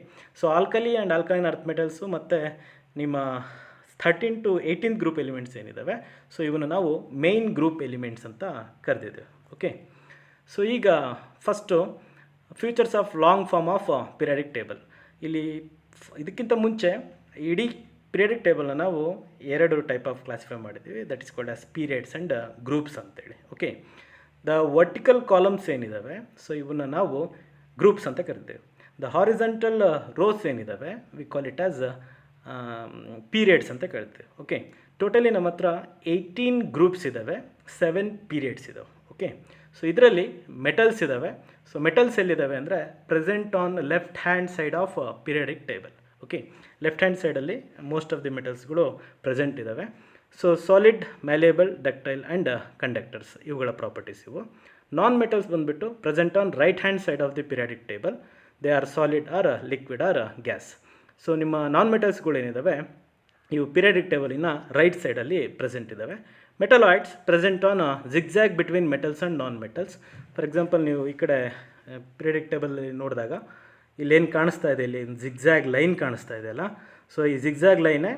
so alkali and alkaline earth metals ಮತ್ತು ನಿಮ್ಮ 13 to 18 ಗ್ರೂಪ್ ಎಲಿಮೆಂಟ್ಸ್ ಏನಿದ್ದಾವೆ, ಸೊ ಇವನ್ನು ನಾವು ಮೇನ್ ಗ್ರೂಪ್ ಎಲಿಮೆಂಟ್ಸ್ ಅಂತ ಕರೆದಿದ್ದೇವೆ. ಓಕೆ, ಸೊ ಈಗ first features of long form of periodic table. ಇಲ್ಲಿ ಇದಕ್ಕಿಂತ ಮುಂಚೆ ಇಡೀ ಪಿರಿಯಾಡಿಕ್ ಟೇಬಲ್ನ ನಾವು 2 ಟೈಪ್ ಆಫ್ ಕ್ಲಾಸಿಫೈ ಮಾಡಿದ್ದೀವಿ. That is called as periods and groups ಅಂತೇಳಿ. Okay, the vertical columns ಏನಿದ್ದಾವೆ so ಇವನ್ನ ನಾವು ಗ್ರೂಪ್ಸ್ ಅಂತ ಕರಿತೀವಿ. ದ ಹಾರಿಜಾಂಟಲ್ ರೋಸ್ ಏನಿದ್ದಾವೆ we call it as periods ಅಂತ ಕರಿತೀವಿ. ಓಕೆ, ಟೋಟಲಿ ನಮ್ಮ ಹತ್ರ 18 ಗ್ರೂಪ್ಸ್ ಇದ್ದಾವೆ, 7 ಪೀರಿಯಡ್ಸ್ ಇದ್ದಾವೆ. ಓಕೆ, ಸೊ ಇದರಲ್ಲಿ ಮೆಟಲ್ಸ್ ಇದ್ದಾವೆ. ಸೊ ಮೆಟಲ್ಸ್ ಎಲ್ಲಿದ್ದಾವೆ ಅಂದರೆ present on left hand side of periodic table. Okay, left hand ಸೈಡಲ್ಲಿ ಮೋಸ್ಟ್ ಆಫ್ ದಿ ಮೆಟಲ್ಸ್ಗಳು ಪ್ರೆಸೆಂಟ್ ಇದ್ದಾವೆ. So solid, malleable, ductile and conductors ಇವುಗಳ ಪ್ರಾಪರ್ಟೀಸ್ ಇವು. ನಾನ್ ಮೆಟಲ್ಸ್ ಬಂದುಬಿಟ್ಟು present on right hand side of the periodic table. They are solid or liquid or gas. So ನಿಮ್ಮ non ಮೆಟಲ್ಸ್ಗಳು ಏನಿದ್ದಾವೆ ಇವು periodic ಟೇಬಲಿನ right ಸೈಡಲ್ಲಿ present ಇದ್ದಾವೆ. Metalloids present on zigzag between metals and non metals. For example ನೀವು ಈ ಕಡೆ periodic table ನೋಡಿದಾಗ ಇಲ್ಲೇನು ಕಾಣಿಸ್ತಾ ಇದೆ, ಇಲ್ಲಿ ಜಿಗ್ಜ್ಯಾಗ್ ಲೈನ್ ಕಾಣಿಸ್ತಾ ಇದೆಯಲ್ಲ, ಸೊ ಈ ಜಿಗ್ಜ್ಯಾಗ್ ಲೈನೇ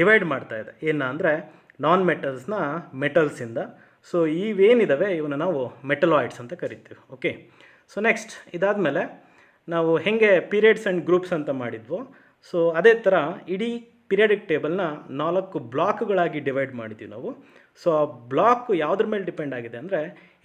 ಡಿವೈಡ್ ಮಾಡ್ತಾ ಇದೆ ಏನು ಅಂದರೆ ನಾನ್ ಮೆಟಲ್ಸ್ನ ಮೆಟಲ್ಸಿಂದ. ಸೊ ಇವೇನಿದ್ದಾವೆ ಇವನ್ನ ನಾವು ಮೆಟಲಾಯ್ಡ್ಸ್ ಅಂತ ಕರಿತೀವಿ. ಓಕೆ, ಸೊ ನೆಕ್ಸ್ಟ್ ಇದಾದಮೇಲೆ ನಾವು ಹೇಗೆ ಪೀರಿಯಡ್ಸ್ ಆ್ಯಂಡ್ ಗ್ರೂಪ್ಸ್ ಅಂತ ಮಾಡಿದ್ವೋ ಸೊ ಅದೇ ಥರ ಇಡೀ ಪಿರಿಯಾಡಿಕ್ ಟೇಬಲ್ನ 4 ಬ್ಲಾಕ್ಗಳಾಗಿ ಡಿವೈಡ್ ಮಾಡಿದ್ದೀವಿ ನಾವು. ಸೊ ಆ ಬ್ಲಾಕ್ ಯಾವುದ್ರ ಮೇಲೆ ಡಿಪೆಂಡ್ ಆಗಿದೆ ಅಂದರೆ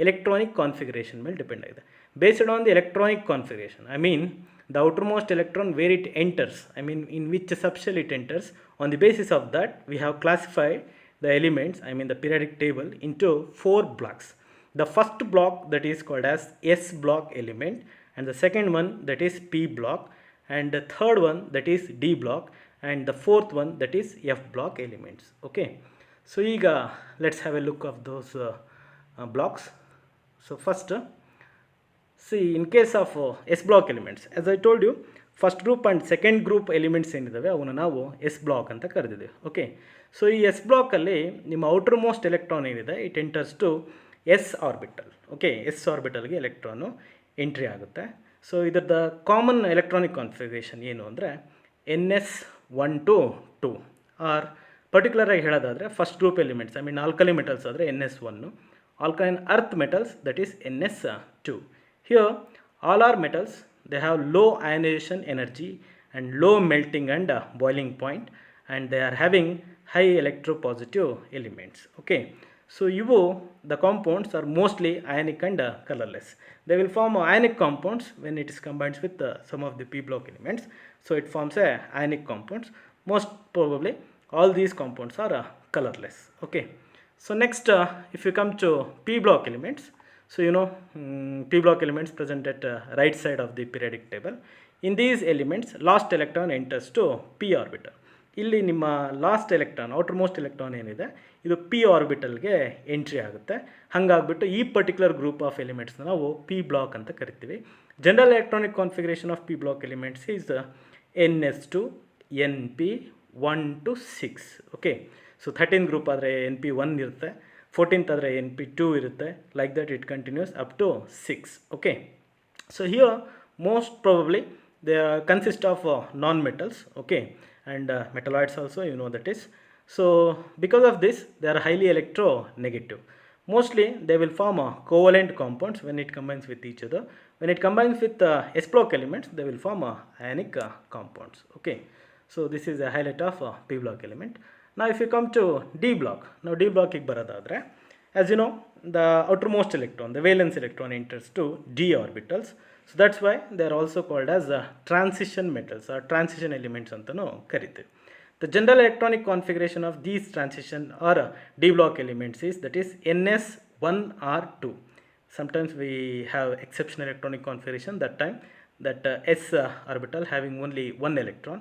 ಎಲೆಕ್ಟ್ರಾನಿಕ್ ಕಾನ್ಫಿಗರೇಷನ್ ಮೇಲೆ ಡಿಪೆಂಡ್ ಆಗಿದೆ. Based on the electronic configuration, I mean the outermost electron where it enters, I mean in which subshell it enters, on the basis of that we have classified the elements, I mean the periodic table, into 4 blocks. The first block that is called as S block element, and the second one that is P block, and the third one that is D block, and the fourth one that is F block elements. Okay, so ಈಗ let's have a look of those blocks. So first, see, in case of S block elements, as I told you, first group and second group elements ಏನಿದ್ದಾವೆ ಅವನ್ನ ನಾವು S block ಅಂತ ಕರೆದಿದ್ದೇವೆ. Okay, so ಈ S ಬ್ಲಾಕಲ್ಲಿ ನಿಮ್ಮ outermost electron ಏನಿದೆ it enters to S orbital. Okay, S ಆರ್ಬಿಟಲ್ಗೆ ಎಲೆಕ್ಟ್ರಾನು ಎಂಟ್ರಿ ಆಗುತ್ತೆ. ಸೊ ಇದರದ ಕಾಮನ್ ಎಲೆಕ್ಟ್ರಾನಿಕ್ ಕಾನ್ಫಿಗರೇಷನ್ ಏನು ಅಂದರೆ NS1 to 2, ಆರ್ ಪರ್ಟಿಕ್ಯುಲರಾಗಿ ಹೇಳೋದಾದರೆ first group elements, I mean alkali metals ಆದರೆ NS1, alkaline earth metals that is NS2. Here all are metals, they have low ionization energy and low melting and boiling point, and they are having high electropositive elements. Okay, so ivu the compounds are mostly ionic and colorless. They will form ionic compounds when it is combined with some of the p block elements, so it forms a ionic compounds. Most probably all these compounds are colorless. Okay, so next if you come to p block elements, so you know p block elements present at right side of the periodic table. In these elements last electron enters to p orbital. ಇಲ್ಲಿ ನಿಮ್ಮ last electron, outer most electron ಏನಿದೆ ಇದು P ಆರ್ಬಿಟಲ್ಗೆ entry ಆಗುತ್ತೆ. ಹಾಗಾಗ್ಬಿಟ್ಟು ಈ particular group of ಎಲಿಮೆಂಟ್ಸ್ನ ನಾವು P block ಅಂತ ಕರಿತೀವಿ. General electronic configuration of P block elements is NS2 NP 1 to 6. Okay, so 13 group ಆದರೆ NP1 ಇರುತ್ತೆ, 14th ಆದರೆ NP2 ಇರುತ್ತೆ, like that it continues up to 6. Okay, so here most probably they consist of non metals. Okay, and metalloids also, you know that is. So because of this they are highly electronegative. Mostly they will form covalent compounds when it combines with each other. When it combines with S block elements they will form ionic compounds. Okay, so this is a highlight of P block element. Now if you come to D block, now D block ಗೆ ಬರೋದಾದರೆ, as you know the outermost electron, the valence electron enters to D orbitals. So that's why they are also called as transition metals or transition elements ಅಂತಲೂ ಕರಿತೀವಿ. The general electronic configuration of these transition or D block elements is that is NS1 or 2. Sometimes we have exceptional electronic configuration, that time that S orbital having only one electron.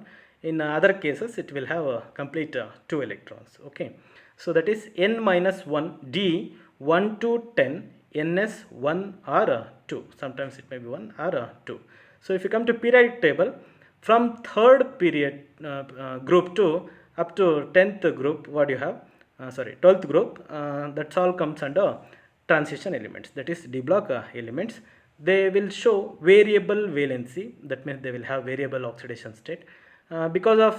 In other cases it will have a complete 2 electrons. Okay, so that is N-1 D 1 to 10 NS1 or 2. Sometimes it may be 1 or 2. So if you come to periodic table, from third period group to up to 10th group, what you have, 12th group, that's all comes under transition elements, that is D block elements. They will show variable valency, that means they will have variable oxidation state. Because of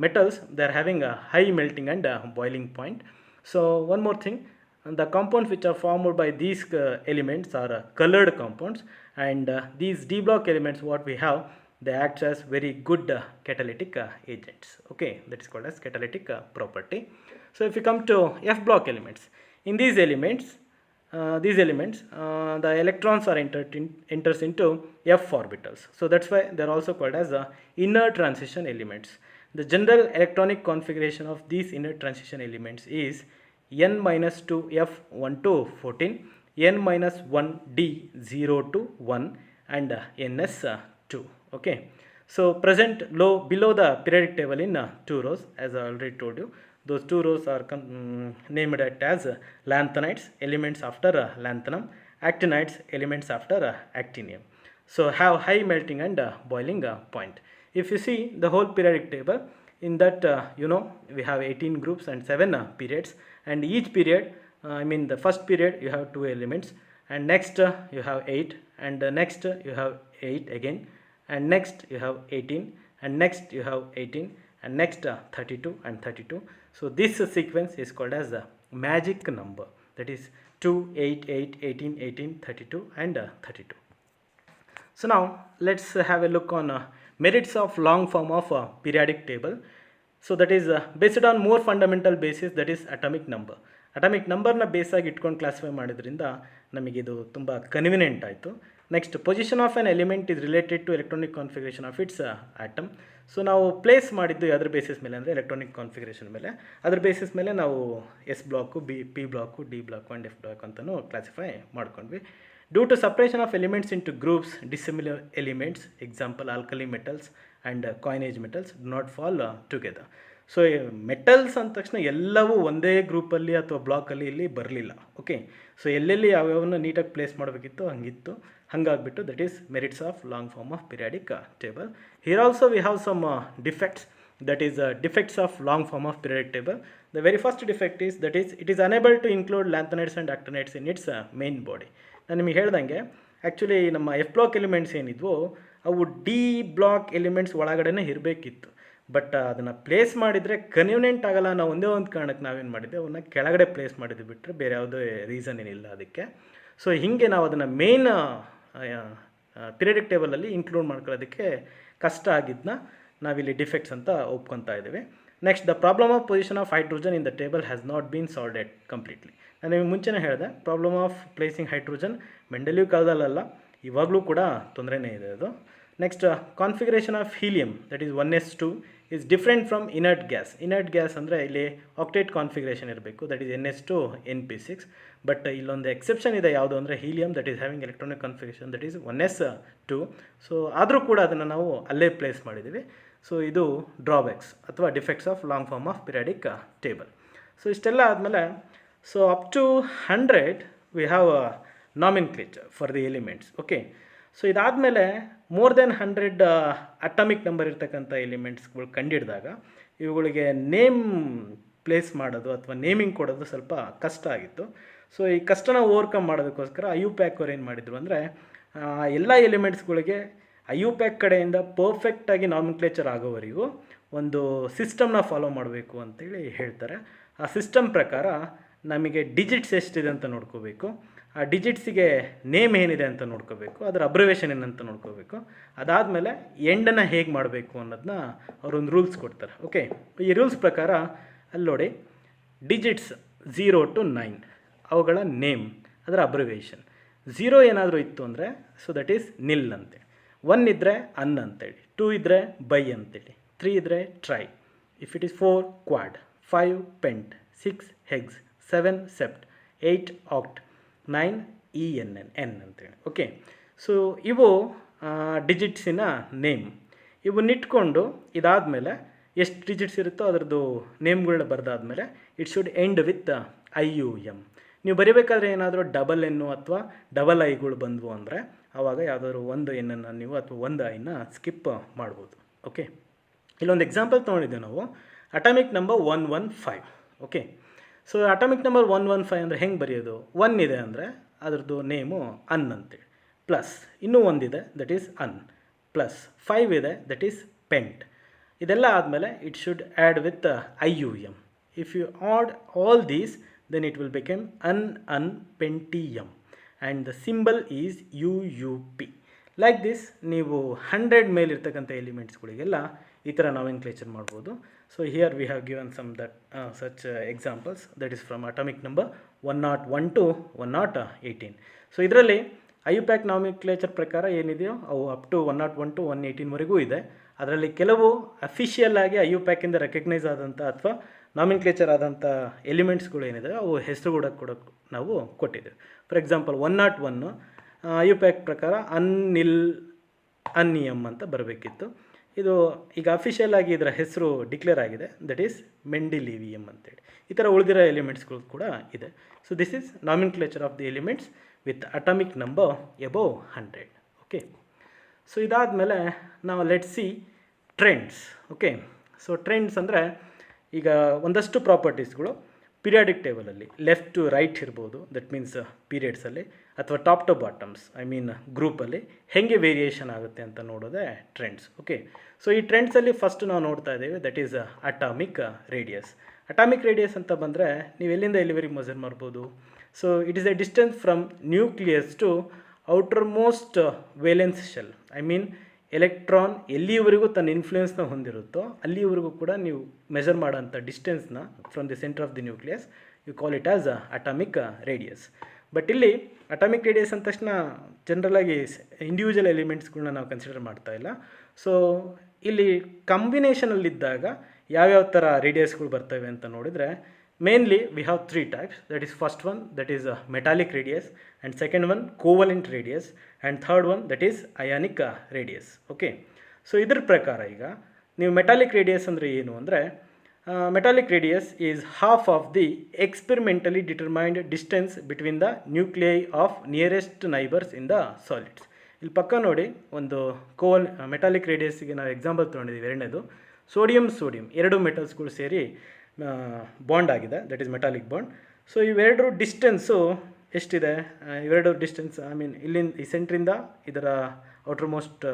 metals, they are having a high melting and boiling point. So one more thing, the compounds which are formed by these elements are colored compounds, and these D block elements what we have, they act as very good catalytic agents. Okay, that is called as catalytic property. So if you come to F block elements, in these elements the electrons are enters into F orbitals. So that's why they are also called as inner transition elements. The general electronic configuration of these inner transition elements is N-2 F 1 to 14, N-1 D 0 to 1, and NS2. Okay, so present below the periodic table in 2 rows, as I already told you. Those 2 rows are named as lanthanides, elements after lanthanum, actinides, elements after actinium. So have high melting and boiling point. If you see the whole periodic table, in that you know we have 18 groups and 7 periods, and each period, I mean the first period you have 2 elements, and next you have 8, and next you have 8 again, and next you have 18, and next you have 18, and next 32 and 32. So this sequence is called as a magic number, that is 2, 8, 8, 18, 18, 32 and 32. So now let's have a look on merits of long form of periodic table. So that is based on more fundamental basis, that is atomic number. Atomic ನಂಬರ್ನ ಬೇಸಾಗಿ ಇಟ್ಕೊಂಡು classify ಮಾಡೋದ್ರಿಂದ ನಮಗಿದು ತುಂಬ convenient ಆಯಿತು. Next, position of an element is related to electronic configuration of its atom. So ನಾವು place ಮಾಡಿದ್ದು ಅದ್ರ ಬೇಸಿಸ್ ಮೇಲೆ ಅಂದರೆ ಎಲೆಕ್ಟ್ರಾನಿಕ್ ಕಾನ್ಫಿಗರೇಷನ್ ಮೇಲೆ, ಅದ್ರ ಬೇಸಿಸ್ ಮೇಲೆ ನಾವು S block, P block, D block and F block ಅಂತಲೂ ಕ್ಲಾಸಿಫೈ ಮಾಡ್ಕೊಂಡ್ವಿ. Due to separation of elements into groups, dissimilar elements, example alkali metals and coinage metals do not fall together. So metals ಅಂದ ತಕ್ಷಣ ಎಲ್ಲವೂ ಒಂದೇ ಗ್ರೂಪಲ್ಲಿ ಅಥವಾ ಬ್ಲಾಕಲ್ಲಿ ಇಲ್ಲಿ ಬರಲಿಲ್ಲ. ಓಕೆ, ಸೊ ಎಲ್ಲೆಲ್ಲಿ ಯಾವ್ಯಾವನ್ನ ನೀಟಾಗಿ ಪ್ಲೇಸ್ ಮಾಡಬೇಕಿತ್ತು ಹಂಗಿತ್ತು, ಹಾಗಾಗ್ಬಿಟ್ಟು that is merits of long form of periodic table. Here also we have some defects, that is defects of long form of periodic table. The very first defect is that is it is unable to include lanthanides and actinides in its main body. ನಾನು ನಿಮಗೆ ಹೇಳ್ದಂಗೆ actually ನಮ್ಮ F block elements ಏನಿದ್ವೋ ಅವು D block elements ಒಳಗಡೆನೇ ಇರಬೇಕಿತ್ತು. But ಅದನ್ನು place ಮಾಡಿದರೆ convenient ಆಗಲ್ಲ. ನಾವು ಒಂದೇ ಒಂದು ಕಾರಣಕ್ಕೆ ನಾವೇನು ಮಾಡಿದ್ದೆ, ಅವನ್ನ ಕೆಳಗಡೆ ಪ್ಲೇಸ್ ಮಾಡಿದ್ವಿ ಬಿಟ್ಟರೆ ಬೇರೆ ಯಾವುದೇ ರೀಸನ್ ಏನಿಲ್ಲ ಅದಕ್ಕೆ. ಸೊ ಹೀಗೆ ನಾವು ಅದನ್ನು ಮೇನ್ ಪಿರಿಯಡಿಕ್ ಟೇಬಲಲ್ಲಿ ಇನ್ಕ್ಲೂಡ್ ಮಾಡ್ಕೊಳ್ಳೋದಕ್ಕೆ ಕಷ್ಟ ಆಗಿದ್ದನ್ನ ನಾವಿಲ್ಲಿ ಡಿಫೆಕ್ಟ್ಸ್ ಅಂತ ಒಪ್ಕೊತಾ ಇದ್ದೀವಿ. Next, the problem of position of hydrogen in the table has not been solved at completely. ನಾನು ನಿಮಗೆ ಮುಂಚೆನೇ ಹೇಳಿದೆ, ಪ್ರಾಬ್ಲಮ್ ಆಫ್ ಪ್ಲೇಸಿಂಗ್ ಹೈಡ್ರೋಜನ್ ಮೆಂಡೆಲಿವ್ ಕಾಲದಲ್ಲ, ಇವಾಗಲೂ ಕೂಡ ತೊಂದರೆನೇ ಇದೆ ಅದು. Next, configuration of helium that is 1s2 is different from inert gas. Inert gas ಅಂದರೆ ಇಲ್ಲಿ ಆಕ್ಟೇಟ್ ಕಾನ್ಫಿಗರೇಷನ್ ಇರಬೇಕು, that is NS2 NP6. But ಇಲ್ಲೊಂದು ಎಕ್ಸೆಪ್ಷನ್ ಇದೆ, ಯಾವುದು ಅಂದರೆ helium that is having electronic configuration that is 1s2. So ಆದರೂ ಕೂಡ ಅದನ್ನು ನಾವು ಅಲ್ಲೇ ಪ್ಲೇಸ್ ಮಾಡಿದ್ದೀವಿ. ಸೊ ಇದು ಡ್ರಾಬ್ಯಾಕ್ಸ್ ಅಥವಾ defects of long form of periodic table. So ಇಷ್ಟೆಲ್ಲ ಆದಮೇಲೆ, so up to 100 we have nomenclature for the elements. Okay, so ಇದಾದಮೇಲೆ ಮೋರ್ ದೆನ್ 100 ಅಟಾಮಿಕ್ ನಂಬರ್ ಇರ್ತಕ್ಕಂಥ ಎಲಿಮೆಂಟ್ಸ್ಗಳು ಕಂಡಿಡಿದಾಗ ಇವುಗಳಿಗೆ ನೇಮ್ ಪ್ಲೇಸ್ ಮಾಡೋದು ಅಥವಾ ನೇಮಿಂಗ್ ಕೊಡೋದು ಸ್ವಲ್ಪ ಕಷ್ಟ ಆಗಿತ್ತು. ಸೊ ಈ ಕಷ್ಟನ ಓವರ್ಕಮ್ ಮಾಡೋದಕ್ಕೋಸ್ಕರ IUPAC ಅವ್ರು ಏನು ಮಾಡಿದರು ಅಂದರೆ, ಎಲ್ಲ ಎಲಿಮೆಂಟ್ಸ್ಗಳಿಗೆ IUPAC ಕಡೆಯಿಂದ ಪರ್ಫೆಕ್ಟಾಗಿ ನಾಮಿನ್ಕ್ಲೇಚರ್ ಆಗೋವರೆಗೂ ಒಂದು ಸಿಸ್ಟಮ್ನ ಫಾಲೋ ಮಾಡಬೇಕು ಅಂತೇಳಿ ಹೇಳ್ತಾರೆ. ಆ ಸಿಸ್ಟಮ್ ಪ್ರಕಾರ ನಮಗೆ ಡಿಜಿಟ್ಸ್ ಎಷ್ಟಿದೆ ಅಂತ ನೋಡ್ಕೋಬೇಕು, ಆ ಡಿಜಿಟ್ಸಿಗೆ ನೇಮ್ ಏನಿದೆ ಅಂತ ನೋಡ್ಕೋಬೇಕು, ಅದರ ಅಬ್ರಿವೇಷನ್ ಏನಂತ ನೋಡ್ಕೋಬೇಕು. ಅದಾದಮೇಲೆ ಎಂಡನ್ನು ಹೇಗೆ ಮಾಡಬೇಕು ಅನ್ನೋದನ್ನ ಅವರೊಂದು ರೂಲ್ಸ್ ಕೊಡ್ತಾರೆ. ಓಕೆ, ಈ ರೂಲ್ಸ್ ಪ್ರಕಾರ ಅಲ್ಲಿ ನೋಡಿ, ಡಿಜಿಟ್ಸ್ 0 to 9 ಅವುಗಳ ನೇಮ್, ಅದರ ಅಬ್ರಿವೇಷನ್. 0 ಏನಾದರೂ ಇತ್ತು ಅಂದರೆ ಸೊ ದಟ್ ಈಸ್ ನಿಲ್ ಅಂತೇಳಿ, 1 ಇದ್ದರೆ ಅನ್ ಅಂತೇಳಿ, 2 ಇದ್ದರೆ ಬೈ ಅಂತೇಳಿ, 3 ಇದ್ದರೆ tri, if it is 4 quad, 5 pent, 6 hex, 7 sept, 8 oct, 9 ENN ಅಂತೇಳಿ. ಓಕೆ, ಸೊ ಇವು ಡಿಜಿಟ್ಸಿನ ನೇಮ್. ಇವನ್ನಿಟ್ಕೊಂಡು ಇದಾದಮೇಲೆ ಎಷ್ಟು ಡಿಜಿಟ್ಸ್ ಇರುತ್ತೋ ಅದರದ್ದು ನೇಮ್ಗಳನ್ನ ಬರೆದಾದ್ಮೇಲೆ it should end with IUM. ನೀವು ಬರೀಬೇಕಾದ್ರೆ ಏನಾದರೂ ಡಬಲ್ ಎನ್ನು ಅಥವಾ ಡಬಲ್ ಐಗಳು ಬಂದವು ಅಂದರೆ ಆವಾಗ ಯಾವುದಾದ್ರು ಒಂದು ಎನ್ನನ್ನು ನೀವು ಅಥವಾ ಒಂದು ಐನ ಸ್ಕಿಪ್ ಮಾಡ್ಬೋದು. ಓಕೆ, ಇಲ್ಲೊಂದು ಎಕ್ಸಾಂಪಲ್ ತೊಗೊಂಡಿದ್ದೇವೆ ನಾವು, atomic number 115. Okay, so atomic number 115 ಅಂದರೆ ಹೆಂಗೆ ಬರೆಯೋದು? 1 ಇದೆ ಅಂದರೆ ಅದರದ್ದು ನೇಮು ಅನ್ ಅಂತೇಳಿ, ಪ್ಲಸ್ ಇನ್ನೂ ಒಂದಿದೆ ದಟ್ ಈಸ್ ಅನ್, ಪ್ಲಸ್ 5 ಇದೆ ದಟ್ ಈಸ್ ಪೆಂಟ್. ಇದೆಲ್ಲ ಆದಮೇಲೆ it should add with IUM. If you add all these then it will become unpentium and the symbol is UUP. Like this ನೀವು 100 ಮೇಲೆ ಇರ್ತಕ್ಕಂಥ ಎಲಿಮೆಂಟ್ಸ್ಗಳಿಗೆಲ್ಲ ಈ ಥರ ನಾಮಿನ್ಕ್ಲೇಚರ್ ಮಾಡ್ಬೋದು. So here we have given some that such examples that is from atomic number 101 to 118. So ಇದರಲ್ಲಿ IUPAC nomenclature ಪ್ರಕಾರ ಏನಿದೆಯೋ ಅವು ಅಪ್ ಟು 101 to 118ವರೆಗೂ ಇದೆ. ಅದರಲ್ಲಿ ಕೆಲವು ಅಫಿಷಿಯಲ್ ಆಗಿ IUPAC ರೆಕಗ್ನೈಸ್ ಆದಂಥ ಅಥವಾ ನಾಮಿನ್ಕ್ಲೇಚರ್ ಆದಂಥ ಎಲಿಮೆಂಟ್ಸ್ಗಳು ಏನಿದೆ ಅವು ಹೆಸರು ಕೂಡ ನಾವು ಕೊಟ್ಟಿದ್ದೇವೆ. ಫಾರ್ ಎಕ್ಸಾಂಪಲ್ 101 IUPAC ಪ್ರಕಾರ ಅನ್ನಿಯಮ್ ಅಂತ ಬರಬೇಕಿತ್ತು. ಇದು ಈಗ ಅಫಿಷಿಯಲ್ ಆಗಿ ಇದರ ಹೆಸರು ಡಿಕ್ಲೇರ್ ಆಗಿದೆ, ದಟ್ ಈಸ್ ಮೆಂಡಿಲಿವಿಯಮ್ ಅಂತೇಳಿ. ಈ ಥರ ಉಳಿದಿರೋ ಎಲಿಮೆಂಟ್ಸ್ಗಳು ಕೂಡ ಇದೆ. So this is nomenclature of the elements with atomic number above 100. Okay, so ಇದಾದಮೇಲೆ ನಾವು let see trends. Okay, so trends ಅಂದರೆ ಈಗ ಒಂದಷ್ಟು ಪ್ರಾಪರ್ಟೀಸ್ಗಳು ಪಿರಿಯಾಡಿಕ್ ಟೇಬಲಲ್ಲಿ ಲೆಫ್ಟ್ ಟು ರೈಟ್ ಇರ್ಬೋದು, ದಟ್ ಮೀನ್ಸ್ ಪೀರಿಯಡ್ಸಲ್ಲಿ, ಅಥವಾ top to bottoms I mean ಗ್ರೂಪಲ್ಲಿ ಹೇಗೆ ವೇರಿಯೇಷನ್ ಆಗುತ್ತೆ ಅಂತ ನೋಡೋದೇ ಟ್ರೆಂಡ್ಸ್. ಓಕೆ, ಸೊ ಈ ಟ್ರೆಂಡ್ಸಲ್ಲಿ ಫಸ್ಟ್ ನಾವು ನೋಡ್ತಾ ಇದ್ದೇವೆ that is atomic radius. Atomic radius ಅಂತ ಬಂದರೆ ನೀವು ಎಲ್ಲಿಂದ ಎಲ್ಲಿವರೆಗೆ ಮೆಜರ್ ಮಾಡ್ಬೋದು? So it is a distance from nucleus to outermost valence shell. I mean electron ಎಲ್ಲಿವರೆಗೂ ತನ್ನ ಇನ್ಫ್ಲೂಯೆನ್ಸ್ನ ಹೊಂದಿರುತ್ತೋ ಅಲ್ಲಿವರೆಗೂ ಕೂಡ ನೀವು ಮೆಜರ್ ಮಾಡೋಂಥ ಡಿಸ್ಟೆನ್ಸ್ನ from the center of the nucleus you call it as atomic radius. But ಇಲ್ಲಿ ಅಟಾಮಿಕ್ ರೇಡಿಯಸ್ ಅಂದ ತಕ್ಷಣ ಜನರಲಾಗಿ ಇಂಡಿವಿಜುವಲ್ ಎಲಿಮೆಂಟ್ಸ್ಗಳನ್ನ ನಾವು ಕನ್ಸಿಡರ್ ಮಾಡ್ತಾ ಇಲ್ಲ. ಸೊ ಇಲ್ಲಿ ಕಾಂಬಿನೇಷನಲ್ಲಿದ್ದಾಗ ಯಾವ್ಯಾವ ಥರ ರೇಡಿಯಸ್ಗಳು ಬರ್ತವೆ ಅಂತ ನೋಡಿದರೆ mainly we have 3 types. That is first one that is metallic radius, and second one covalent radius, and third one that is ionic radius. Okay, so ಇದ್ರ ಪ್ರಕಾರ ಈಗ ನೀವು ಮೆಟಾಲಿಕ್ ರೇಡಿಯಸ್ ಅಂದರೆ ಏನು ಅಂದರೆ metallic radius is half of the experimentally determined distance between the nuclei of nearest neighbors in the solids. ಇಲ್ಲಿ ಪಕ್ಕ ನೋಡಿ ಒಂದು ಮೆಟಾಲಿಕ್ ರೇಡಿಯಸ್ಗೆ ನಾವು ಎಕ್ಸಾಂಪಲ್ ತೊಗೊಂಡಿದ್ದೀವಿ. ಎರಡನೇದು ಸೋಡಿಯಂ ಎರಡು ಮೆಟಲ್ಸ್ಗಳು ಸೇರಿ ಬಾಂಡ್ ಆಗಿದೆ, that is metallic bond. So ಇವೆರಡು ಡಿಸ್ಟೆನ್ಸು ಎಷ್ಟಿದೆ, ಇವೆರಡು ಡಿಸ್ಟೆನ್ಸ್ ಇಲ್ಲಿಂದ ಈ ಸೆಂಟ್ರಿಂದ ಇದರ ಔಟರ್ ಮೋಸ್ಟ್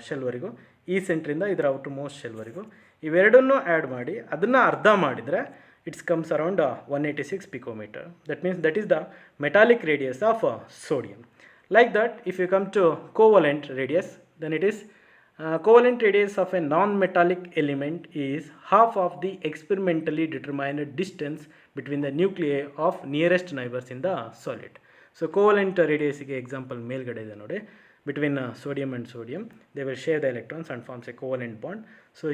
ಶೆಲ್ವರೆಗೂ, ಈ ಸೆಂಟ್ರಿಂದ ಇದರ ಔಟರ್ ಮೋಸ್ಟ್ ಶೆಲ್ವರೆಗೂ ಇವೆರಡನ್ನೂ ಆ್ಯಡ್ ಮಾಡಿ ಅದನ್ನು ಅರ್ಧ ಮಾಡಿದರೆ it's comes around 186 picometer. That means that is the metallic radius of sodium. Like that if you come to covalent radius, then it is covalent radius of a non-metallic element is half of the experimentally determined distance between the nuclei of nearest neighbors in the solid. So covalent radius ಗೆ example ಮೇಲ್ಗಡೆ ಇದೆ ನೋಡಿ. Between sodium and sodium, they will share the electrons and forms a covalent bond. So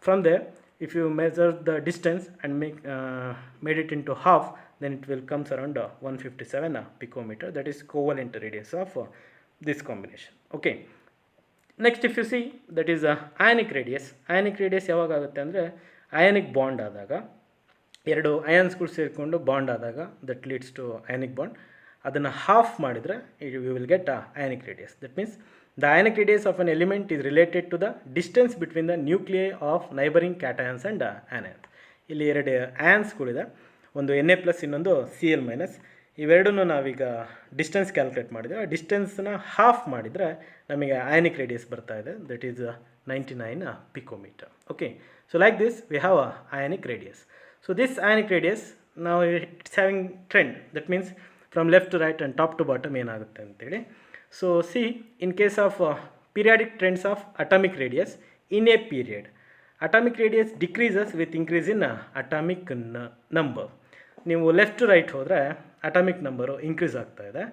from there, if you measure the distance and made it into half, then it will comes around 157 picometer. That is covalent radius of this combination. Okay. Next if U see that is ionic radius. Ionic radius ಯಾವಾಗ ಆಗುತ್ತೆ ಅಂದರೆ ionic bond ಆದಾಗ, ಎರಡು ಅಯಾನ್ಸ್ಗಳು ಸೇರಿಕೊಂಡು bond ಆದಾಗ that leads to ionic bond. ಅದನ್ನು half ಮಾಡಿದರೆ you will get ionic radius. That means the ionic radius of an element is related to the distance between the nuclei of neighbouring cations and anions. ಇಲ್ಲಿ ಎರಡು ಆ್ಯನ್ಸ್ಗಳಿದೆ, ಒಂದು Na+, ಇನ್ನೊಂದು Cl-. ಇವೆರಡನ್ನೂ ನಾವೀಗ distance calculate ಮಾಡಿದರೆ ಆ ಡಿಸ್ಟೆನ್ಸ್ನ half ಮಾಡಿದರೆ ನಮಗೆ ಅಯಾನಿಕ್ ರೇಡಿಯಸ್ ಬರ್ತಾ ಇದೆ, that is 99 picometer. Okay, so like this we have ionic radius. So this ionic radius ನಾವು it's having trend, that means from left to right and top to bottom ಏನಾಗುತ್ತೆ ಅಂತೇಳಿ. So see in case of periodic trends of atomic radius in a period, atomic radius decreases with increase in atomic number. ನೀವು left to right ಹೋದರೆ atomic number increase ಆಗ್ತಾ ಇದೆ.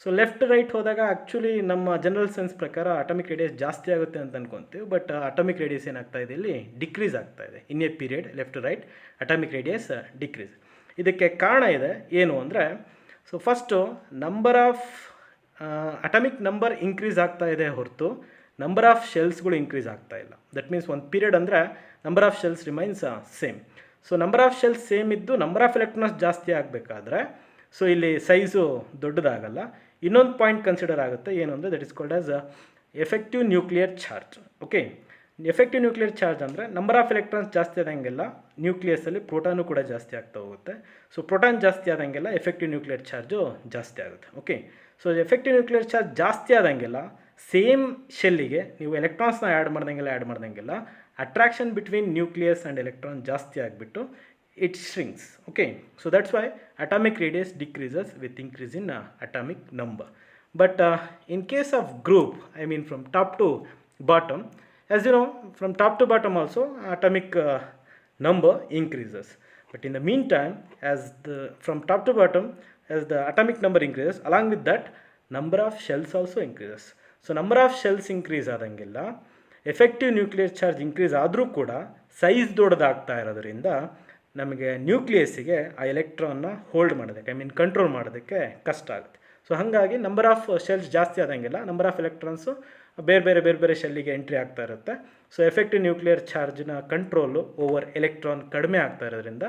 So left to right ಹೋದಾಗ actually ನಮ್ಮ general sense ಪ್ರಕಾರ atomic radius ಜಾಸ್ತಿ ಆಗುತ್ತೆ ಅಂತ ಅನ್ಕೊತೀವಿ, ಬಟ್ ಅಟಾಮಿಕ್ ರೇಡಿಯಸ್ ಏನಾಗ್ತಾ ಇದೆ, ಇಲ್ಲಿ ಡಿಕ್ರೀಸ್ ಆಗ್ತಾ ಇದೆ. In a period left to right atomic radius decrease. ಇದಕ್ಕೆ ಕಾರಣ ಇದೆ ಏನು ಅಂದರೆ, so first number of atomic number increase ಆಗ್ತಾ ಇದೆ ಹೊರತು ನಂಬರ್ ಆಫ್ ಶೆಲ್ಸ್ಗಳು ಇನ್ಕ್ರೀಸ್ ಆಗ್ತಾ ಇಲ್ಲ. ದಟ್ ಮೀನ್ಸ್ ಒಂದು ಪೀರಿಯಡ್ ಅಂದರೆ number of shells remains same. So number of shells same ಇದ್ದು ನಂಬರ್ ಆಫ್ ಎಲೆಕ್ಟ್ರಾನ್ಸ್ ಜಾಸ್ತಿ ಆಗಬೇಕಾದ್ರೆ ಸೊ ಇಲ್ಲಿ ಸೈಜು ದೊಡ್ಡದಾಗಲ್ಲ. ಇನ್ನೊಂದು ಪಾಯಿಂಟ್ ಕನ್ಸಿಡರ್ ಆಗುತ್ತೆ, ಏನು ಅಂದರೆ that is called as effective nuclear charge. Okay, effective nuclear charge ಅಂದರೆ ನಂಬರ್ ಆಫ್ ಎಲೆಕ್ಟ್ರಾನ್ಸ್ ಜಾಸ್ತಿ ಆದಂಗೆಲ್ಲ ನ್ಯೂಕ್ಲಿಯಸಲ್ಲಿ ಪ್ರೋಟಾನು ಕೂಡ ಜಾಸ್ತಿ ಆಗ್ತಾ ಹೋಗುತ್ತೆ. ಸೊ ಪ್ರೋಟಾನ್ ಜಾಸ್ತಿ ಆದಂಗೆಲ್ಲ ಎಫೆಕ್ಟಿವ್ ನ್ಯೂಕ್ಲಿಯರ್ ಚಾರ್ಜು ಜಾಸ್ತಿ ಆಗುತ್ತೆ. Okay, so effective nuclear charge ಜಾಸ್ತಿ ಆದಂಗೆಲ್ಲ ಸೇಮ್ ಶೆಲ್ಲಿಗೆ ನೀವು ಎಲೆಕ್ಟ್ರಾನ್ಸ್ನ ಆ್ಯಡ್ ಮಾಡ್ದಂಗೆಲ್ಲ attraction between nucleus and electron ಜಾಸ್ತಿ ಆಗಿಬಿಟ್ಟು it shrinks. Okay, so that's why atomic radius decreases with increase in atomic number. But in case of group, I mean from top to bottom, as you know, from top to bottom also atomic number increases. But in the meantime, from top to bottom, as the atomic number increases, along with that number of shells also increases. So number of shells increase ಆದಂಗೆಲ್ಲ effective nuclear charge increase ಆದರೂ ಕೂಡ size ದೊಡ್ಡದಾಗ್ತಾ ಇರೋದ್ರಿಂದ ನಮಗೆ ನ್ಯೂಕ್ಲಿಯಸ್ಸಿಗೆ ಆ ಎಲೆಕ್ಟ್ರಾನ್ನ hold ಮಾಡೋದಕ್ಕೆ, I mean control ಮಾಡೋದಕ್ಕೆ ಕಷ್ಟ ಆಗುತ್ತೆ. ಸೊ ಹಾಗಾಗಿ ನಂಬರ್ ಆಫ್ ಶೆಲ್ಸ್ ಜಾಸ್ತಿ ಆದಂಗೆಲ್ಲ ನಂಬರ್ ಆಫ್ ಎಲೆಕ್ಟ್ರಾನ್ಸು ಬೇರೆ ಬೇರೆ ಶೆಲ್ಲಿಗೆ ಎಂಟ್ರಿ ಆಗ್ತಾ ಇರುತ್ತೆ. ಸೊ ಎಫೆಕ್ಟಿವ್ ನ್ಯೂಕ್ಲಿಯರ್ ಚಾರ್ಜ್ನ ಕಂಟ್ರೋಲು ಓವರ್ ಎಲೆಕ್ಟ್ರಾನ್ ಕಡಿಮೆ ಆಗ್ತಾ ಇರೋದ್ರಿಂದ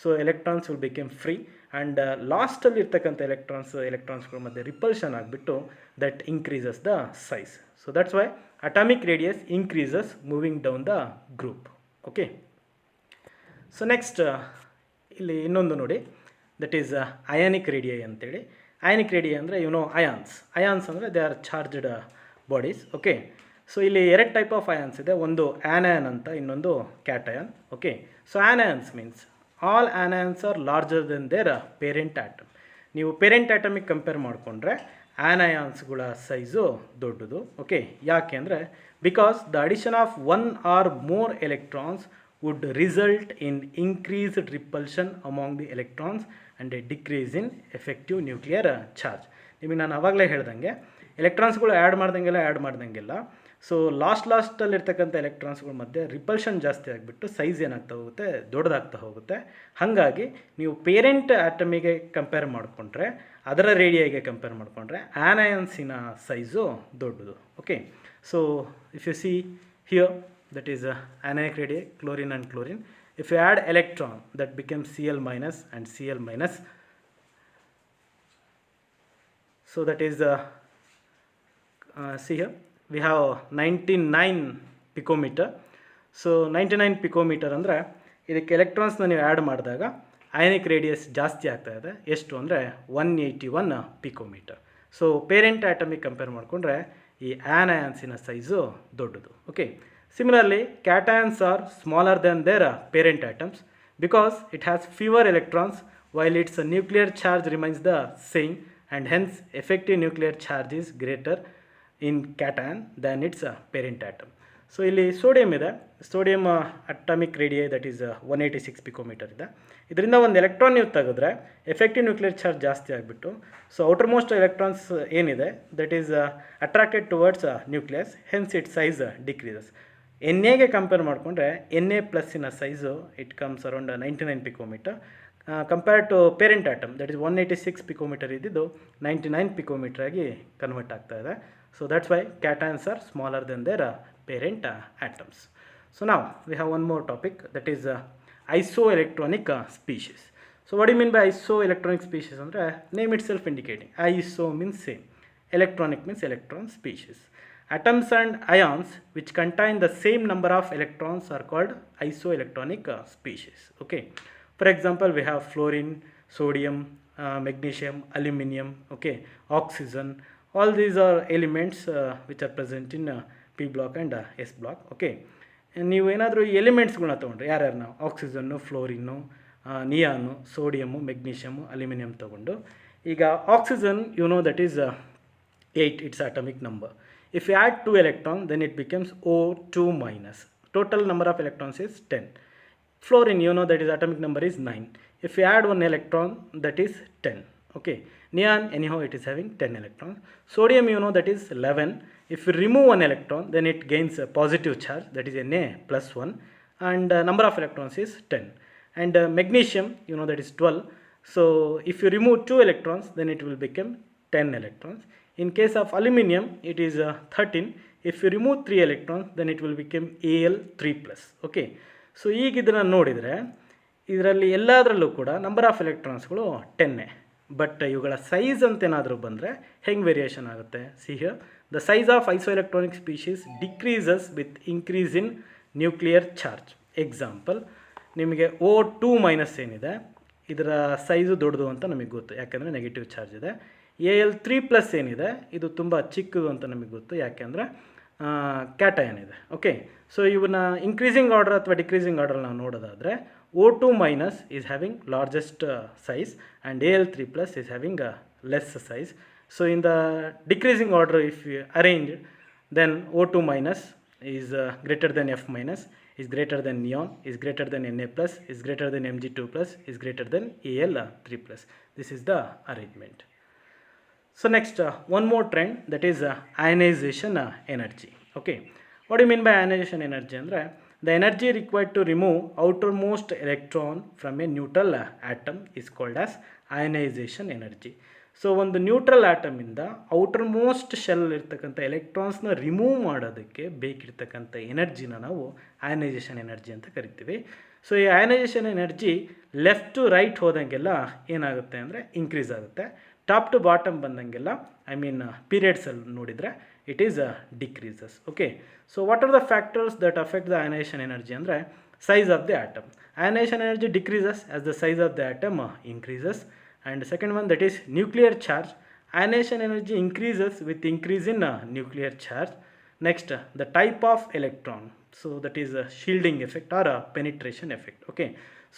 so electrons will became free and ಲಾಸ್ಟಲ್ಲಿ ಇರ್ತಕ್ಕಂಥ ಎಲೆಕ್ಟ್ರಾನ್ಸ್ಗಳ ಮಧ್ಯೆ ರಿಪಲ್ಷನ್ ಆಗಿಬಿಟ್ಟು that increases the size. So that's Y atomic radius increases moving down the group. Okay, so next ಇಲ್ಲಿ ಇನ್ನೊಂದು ನೋಡಿ, ದಟ್ ಈಸ್ ಅಯಾನಿಕ್ ರೇಡಿಯೈ ಅಂತೇಳಿ. ಅಯಾನಿಕ್ ರೇಡಿಯೈ ಅಂದರೆ ಅಯಾನ್ಸ್ ಅಂದರೆ they are charged bodies. Okay, so ಇಲ್ಲಿ ಎರಡು type of ions ಇದೆ, ಒಂದು ಆ್ಯನಯನ್ ಅಂತ, ಇನ್ನೊಂದು cation. Okay, so anions means all anions are larger than their parent atom. ನೀವು ಪೇರೆಂಟ್ ಆಟಮಿಗೆ ಕಂಪೇರ್ ಮಾಡಿಕೊಂಡ್ರೆ ಆ್ಯನಯಾನ್ಸ್ಗಳ ಸೈಜು ದೊಡ್ಡದು. ಓಕೆ, ಯಾಕೆ ಅಂದರೆ because the addition of 1 or more electrons would result in increased repulsion among the electrons and a decrease in effective nuclear charge. ನಿಮಗೆ ನಾನು ಆವಾಗಲೇ ಹೇಳ್ದಂಗೆ ಎಲೆಕ್ಟ್ರಾನ್ಸ್ಗಳು ಆ್ಯಡ್ ಮಾಡ್ದಂಗೆಲ್ಲ ಸೊ ಲಾಸ್ಟಲ್ಲಿರ್ತಕ್ಕಂಥ ಎಲೆಕ್ಟ್ರಾನ್ಸ್ಗಳ ಮಧ್ಯೆ ರಿಪಲ್ಷನ್ ಜಾಸ್ತಿ ಆಗಿಬಿಟ್ಟು ಸೈಜ್ ಏನಾಗ್ತಾ ಹೋಗುತ್ತೆ, ದೊಡ್ಡದಾಗ್ತಾ ಹೋಗುತ್ತೆ. ಹಾಗಾಗಿ ನೀವು ಪೇರೆಂಟ್ ಆಟಮಿಗೆ ಕಂಪೇರ್ ಮಾಡಿಕೊಂಡ್ರೆ, ಅದರ ರೇಡಿಯಾಗೆ ಕಂಪೇರ್ ಮಾಡಿಕೊಂಡ್ರೆ ಆನಯನ್ಸಿನ ಸೈಜು ದೊಡ್ಡದು. Okay, so if U see here, that is anionic radii, chlorine and chlorine. If you add electron, that becomes Cl minus and Cl minus. So that is see here we have 99 picometer. So 99 picometer ಅಂದರೆ ಇದಕ್ಕೆ ಎಲೆಕ್ಟ್ರಾನ್ಸ್ನ ನೀವು add ಮಾಡಿದಾಗ ionic radius ಜಾಸ್ತಿ ಆಗ್ತಾ ಇದೆ. ಎಷ್ಟು ಅಂದರೆ 181 picometer. So parent ಆಟಮಿಗೆ ಕಂಪೇರ್ ಮಾಡಿಕೊಂಡ್ರೆ ಈ ಆನಯಾನ್ಸಿನ ಸೈಜು ದೊಡ್ಡದು. Okay, similarly cations are smaller than their parent atoms because it has fewer electrons while its nuclear charge remains the same, and hence effective nuclear charge is greater in cation than its parent atom. So ಇಲ್ಲಿ sodium ಇದೆ, sodium atomic radii that is 186 picometer ಇದೆ. ಇದರಿಂದ ಒಂದು electron ನೀವು ತೆಗೆದ್ರೆ effective nuclear charge ಜಾಸ್ತಿ ಆಗಿಬಿಟ್ಟು so outermost electrons ಏನಿದೆ that is attracted towards nucleus, hence it size decreases. ಎನ್ಎಗೆ ಕಂಪೇರ್ ಮಾಡಿಕೊಂಡ್ರೆ ಎನ್ ಎ ಪ್ಲಸ್ಸಿನ size it comes around 99 picometer compared to parent atom that is 186 picometer ಇದ್ದಿದ್ದು 99 picometer ಆಗಿ convert ಆಗ್ತಾ ಇದೆ. So that's why cations are smaller than their parent atoms. So now we have one more topic, that is isoelectronic species. So what do you mean by isoelectronic species? Andre name itself indicating iso means same, electronic means electron species. Atoms and ions which contain the same number of electrons are called isoelectronic species. Okay, for example we have fluorine, sodium, magnesium, aluminum, okay, oxygen. All these are elements which are present in P block and S block. Okay, ನೀವು ಏನಾದರೂ ಈ ಎಲಿಮೆಂಟ್ಸ್ಗಳನ್ನ ತೊಗೊಂಡ್ರೆ ಯಾರ್ಯಾರು ನಾವು oxygen, fluorine, neon, sodium, magnesium, aluminium ತೊಗೊಂಡು ಈಗ oxygen you know that is 8 its atomic number. If you add 2 electrons then it becomes O2 minus. Total number of electrons is 10. Fluorine you know that is atomic number is 9. If you add 1 electron that is 10. Okay, neon anyhow it is having 10 electrons. Sodium you know that is 11. If you remove 1 electron then it gains a positive charge, that is Na plus 1, and number of electrons is 10. And magnesium you know that is 12. So if you remove 2 electrons then it will become 10 electrons. In case of aluminum it is 13. If you remove 3 electrons then it will become Al3 plus. Okay, so ಈಗ ಇದನ್ನು ನೋಡಿದರೆ ಇದರಲ್ಲಿ ಎಲ್ಲದರಲ್ಲೂ ಕೂಡ number of ಎಲೆಕ್ಟ್ರಾನ್ಸ್ಗಳು 10. But ಇವುಗಳ size ಅಂತೇನಾದರೂ ಬಂದರೆ ಹೆಂಗೆ ವೇರಿಯೇಷನ್ ಆಗುತ್ತೆ? See here, the size of isoelectronic species decreases with increase in nuclear charge. Example, ನಿಮಗೆ O2 ಮೈನಸ್ ಏನಿದೆ ಇದರ ಸೈಜು ದೊಡ್ಡದು ಅಂತ ನಮಗೆ ಗೊತ್ತು, ಯಾಕೆಂದರೆ ನೆಗೆಟಿವ್ ಚಾರ್ಜ್ ಇದೆ. Al3 ಪ್ಲಸ್ ಏನಿದೆ ಇದು ತುಂಬ ಚಿಕ್ಕದು ಅಂತ ನಮಗೆ ಗೊತ್ತು, ಯಾಕೆಂದರೆ ಕ್ಯಾಟಯನ್ ಇದೆ. ಓಕೆ, ಸೊ ಇವನ್ನ ಇನ್ಕ್ರೀಸಿಂಗ್ ಆರ್ಡರ್ ಅಥವಾ ಡಿಕ್ರೀಸಿಂಗ್ ಆರ್ಡರ್ ನಾವು ನೋಡೋದಾದರೆ O2 minus is having largest size and Al3 plus is having a less size. So in the decreasing order if you arrange, then O2 minus is greater than F minus, is greater than neon, is greater than Na plus, is greater than Mg2 plus, is greater than Al3 plus. This is the arrangement. So next one more trend, that is ionization energy. Okay, what do you mean by ionization energy? Andre the energy required to remove outermost electron from a neutral atom is called as ionization energy. So ಒಂದು neutral ಆಟಮಿಂದ outermost shell ಇರ್ತಕ್ಕಂಥ ಎಲೆಕ್ಟ್ರಾನ್ಸ್ನ remove ಮಾಡೋದಕ್ಕೆ ಬೇಕಿರ್ತಕ್ಕಂಥ ಎನರ್ಜಿನ ನಾವು ionisation energy ಅಂತ ಕರಿತೀವಿ. So ಈ ionisation energy left to right ಹೋದಂಗೆಲ್ಲ ಏನಾಗುತ್ತೆ ಅಂದರೆ ಇನ್ಕ್ರೀಸ್ ಆಗುತ್ತೆ, ಟಾಪ್ ಟು ಬಾಟಮ್ ಬಂದಂಗೆಲ್ಲ ಐ ಮೀನ್ ಪೀರಿಯಡ್ಸಲ್ಲಿ ನೋಡಿದರೆ it is decreases. Okay, so what are the factors that affect the ionization energy? Andre size of the atom. Ionization energy decreases as the size of the atom increases. And second one, that is nuclear charge. Ionization energy increases with increase in nuclear charge. Next, the type of electron. So that is a shielding effect or a penetration effect. Okay,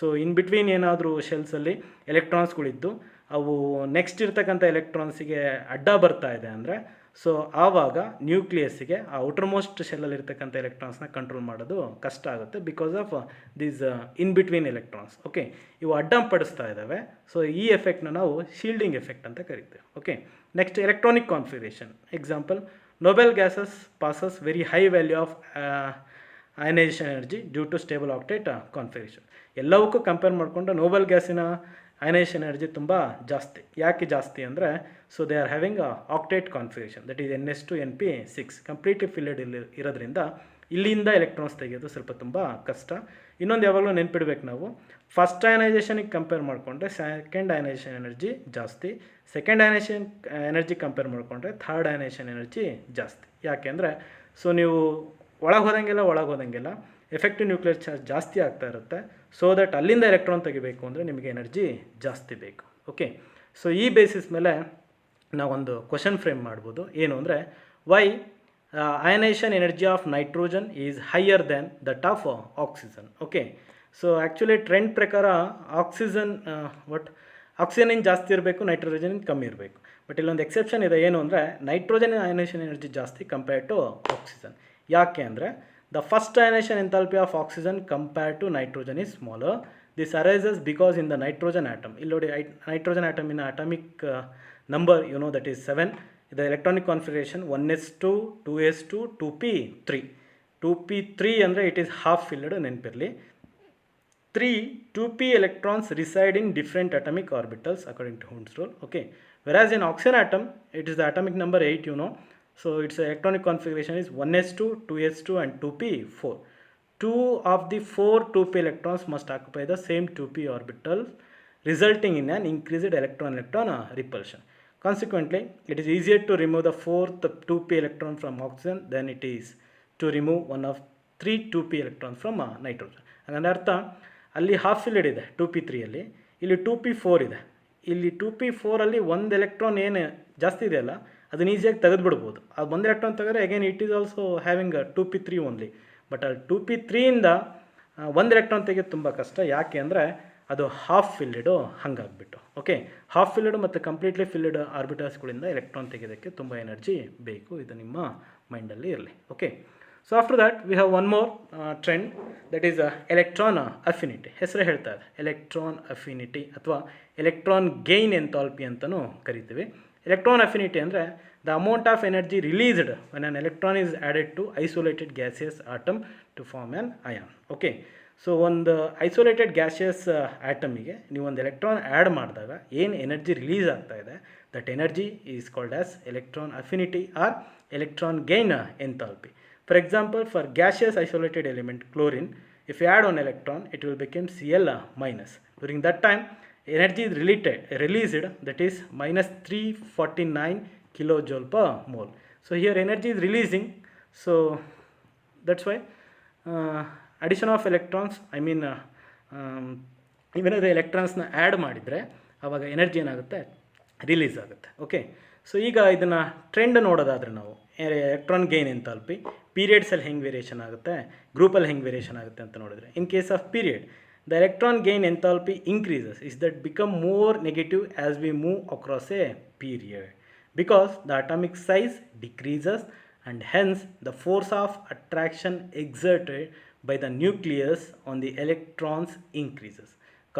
so in between ಏನಾದರೂ ಶೆಲ್ಸಲ್ಲಿ ಎಲೆಕ್ಟ್ರಾನ್ಸ್ಗಳಿದ್ದು ಅವು next ಇರ್ತಕ್ಕಂಥ ಎಲೆಕ್ಟ್ರಾನ್ಸಿಗೆ ಅಡ್ಡ ಬರ್ತಾ ಇದೆ ಅಂದರೆ so ಆವಾಗ ನ್ಯೂಕ್ಲಿಯಸ್ಸಿಗೆ ಆ outermost ಶೆಲ್ಲಲ್ಲಿ ಇರ್ತಕ್ಕಂಥ ಎಲೆಕ್ಟ್ರಾನ್ಸ್ನ ಕಂಟ್ರೋಲ್ ಮಾಡೋದು ಕಷ್ಟ ಆಗುತ್ತೆ, because of these in between electrons. Okay, ಇವು ಅಡ್ಡಂಪಡಿಸ್ತಾ ಇದ್ದಾವೆ. ಸೊ ಈ ಎಫೆಕ್ಟ್ನ ನಾವು ಶೀಲ್ಡಿಂಗ್ ಎಫೆಕ್ಟ್ ಅಂತ ಕರಿತೇವೆ. Okay, next electronic configuration. Example, noble gases passes very high value of ionization energy due to stable octet configuration. ಎಲ್ಲವಕ್ಕೂ ಕಂಪೇರ್ ಮಾಡಿಕೊಂಡ್ರೆ ನೋಬಲ್ ಗ್ಯಾಸಿನ ionisation energy ತುಂಬ ಜಾಸ್ತಿ. ಯಾಕೆ ಜಾಸ್ತಿ ಅಂದರೆ, so they are having octet configuration, that is NS2 NP6 completely filled ಇರೋದ್ರಿಂದ ಇಲ್ಲಿಂದ ಎಲೆಕ್ಟ್ರಾನ್ಸ್ ತೆಗೆಯೋದು ಸ್ವಲ್ಪ ತುಂಬ ಕಷ್ಟ. ಇನ್ನೊಂದು ಯಾವಾಗಲೂ ನೆನ್ಪಿಡ್ಬೇಕು ನಾವು, ಫಸ್ಟ್ ಅಯನೈಸೇಷನಿಗೆ ಕಂಪೇರ್ ಮಾಡಿಕೊಂಡ್ರೆ ಸೆಕೆಂಡ್ ಅಯನೈಸೇಷನ್ ಎನರ್ಜಿ ಜಾಸ್ತಿ, ಸೆಕೆಂಡ್ ಅಯನೈಸೇಷನ್ ಎನರ್ಜಿ ಕಂಪೇರ್ ಮಾಡಿಕೊಂಡ್ರೆ ಥರ್ಡ್ ಅಯನೈಸೇಷನ್ ಎನರ್ಜಿ ಜಾಸ್ತಿ. ಯಾಕೆಂದರೆ ಸೊ ನೀವು ಒಳಗೆ ಹೋದಂಗೆಲ್ಲ ಎಫೆಕ್ಟಿವ್ ನ್ಯೂಕ್ಲಿಯರ್ ಚಾರ್ಜ್ ಜಾಸ್ತಿ ಆಗ್ತಾ ಇರುತ್ತೆ. ಸೊ ದಟ್ ಅಲ್ಲಿಂದ ಎಲೆಕ್ಟ್ರಾನ್ ತೆಗಿಬೇಕು ಅಂದರೆ ನಿಮಗೆ ಎನರ್ಜಿ ಜಾಸ್ತಿ ಬೇಕು. ಓಕೆ, ಸೊ ಈ ಬೇಸಿಸ್ ಮೇಲೆ ನಾವೊಂದು ಕ್ವಶನ್ ಫ್ರೇಮ್ ಮಾಡ್ಬೋದು. ಏನು ಅಂದರೆ, why ionisation energy of nitrogen is higher than that of oxygen. Okay, so actually trend ಪ್ರಕಾರ ಆಕ್ಸಿಜನ್ ಏನು ಜಾಸ್ತಿ ಇರಬೇಕು, ನೈಟ್ರೋಜನ್ ಕಮ್ಮಿ ಇರಬೇಕು. ಬಟ್ ಇಲ್ಲೊಂದು ಎಕ್ಸೆಪ್ಷನ್ ಇದೆ. ಏನು ಅಂದರೆ, ನೈಟ್ರೋಜನ್ ಅಯನೈಸೇಷನ್ ಎನರ್ಜಿ ಜಾಸ್ತಿ ಕಂಪೇರ್ಡ್ ಟು ಆಕ್ಸಿಜನ್. ಯಾಕೆ ಅಂದರೆ, the first ionization enthalpy of oxygen compared to nitrogen is smaller. This arises because in the nitrogen atom, illodi nitrogen atom in atomic number, you know, that is 7. The electronic configuration 1s2, 2s2, 2p3. 2p3 ಅಂದರೆ it is half filled ನೆನಪಿರಲಿ. 2p electrons reside in different atomic orbitals according to Hund's rule. Okay, whereas in oxygen atom it is the atomic number 8, you know. So its electronic configuration is 1s2, 2s2 and 2p4. 2 of the 4 2p electrons must occupy the same 2p orbital, resulting in an increased electron-electron repulsion. Consequently, it is easier to remove the 4th 2p electron from oxygen than it is to remove one of 3 2p electrons from nitrogen. ಹಾಗಂದ್ರೆ ಅರ್ಥ, ಅಲ್ಲಿ half filled ಇದೆ 2p3ಅಲ್ಲಿ, ಇಲ್ಲಿ 2p4 ಇದೆ. ಇಲ್ಲಿ 2p4ಅಲ್ಲಿ ಒಂದು electron ಏನು ಜಾಸ್ತಿ ಇದೆಯಲ್ಲ ಅದನ್ನು ಈಸಿಯಾಗಿ ತೆಗೆದುಬಿಡ್ಬೋದು. ಅದು ಒಂದು ಎಲೆಕ್ಟ್ರಾನ್ ತೆಗೆದ್ರೆ again it is also having 2p3 only. But ಅಲ್ಲಿ 2p3ಇಂದ ಒಂದು ಎಲೆಕ್ಟ್ರಾನ್ ತೆಗೆಯೋದು ತುಂಬ ಕಷ್ಟ. ಯಾಕೆ ಅಂದರೆ ಅದು ಹಾಫ್ ಫಿಲ್ಡು ಹಂಗಾಗ್ಬಿಟ್ಟು. ಓಕೆ, ಹಾಫ್ ಫಿಲ್ಡ್ ಮತ್ತು ಕಂಪ್ಲೀಟ್ಲಿ ಫಿಲ್ಡ್ ಆರ್ಬಿಟಲ್ಸ್ಗಳಿಂದ ಎಲೆಕ್ಟ್ರಾನ್ ತೆಗೆಯೋದಕ್ಕೆ ತುಂಬ ಎನರ್ಜಿ ಬೇಕು. ಇದು ನಿಮ್ಮ ಮೈಂಡಲ್ಲಿ ಇರಲಿ. Okay, so after that we have one more trend, that is electron affinity. ಹೆಸರೇ ಹೇಳ್ತಾ ಇದೆ, ಎಲೆಕ್ಟ್ರಾನ್ ಅಫಿನಿಟಿ ಅಥವಾ ಎಲೆಕ್ಟ್ರಾನ್ ಗೈನ್ ಎಂಥಾಲ್ಪಿ ಅಂತಲೂ ಕರಿತೀವಿ. ಎಲೆಕ್ಟ್ರಾನ್ ಅಫಿನಿಟಿ ಅಂದರೆ the amount of energy released when an electron is added to isolated gaseous atom to form an ion. Okay, so ಒಂದು isolated gaseous ಆಟಮಿಗೆ ನೀವು ಒಂದು ಎಲೆಕ್ಟ್ರಾನ್ ಆ್ಯಡ್ ಮಾಡಿದಾಗ ಏನು energy release ಆಗ್ತಾ ಇದೆ, that energy is called as electron affinity or electron gain enthalpy. For example, for gaseous isolated element chlorine, if you add one electron it will become Cl minus. During that time energy is released, that is minus 349 kilojoule per mole. So here energy is releasing, so that's why addition of electrons, I mean ಏನಾದರೂ ಎಲೆಕ್ಟ್ರಾನ್ಸ್ನ add ಮಾಡಿದರೆ ಆವಾಗ energy ಏನಾಗುತ್ತೆ, release ಆಗುತ್ತೆ. Okay, so ಈಗ ಇದನ್ನು trend ನೋಡೋದಾದರೆ ನಾವು electron gain enthalpy ಪೀರಿಯಡ್ಸಲ್ಲಿ ಹೆಂಗೆ ವೇರಿಯೇಷನ್ ಆಗುತ್ತೆ, ಗ್ರೂಪಲ್ಲಿ ಹೆಂಗೆ ವೇರಿಯೇಷನ್ ಆಗುತ್ತೆ ಅಂತ ನೋಡಿದ್ರೆ, ಇನ್ case of period the electron gain enthalpy increases is that become more negative as we move across a period, because the atomic size decreases and hence the force of attraction exerted by the nucleus on the electrons increases.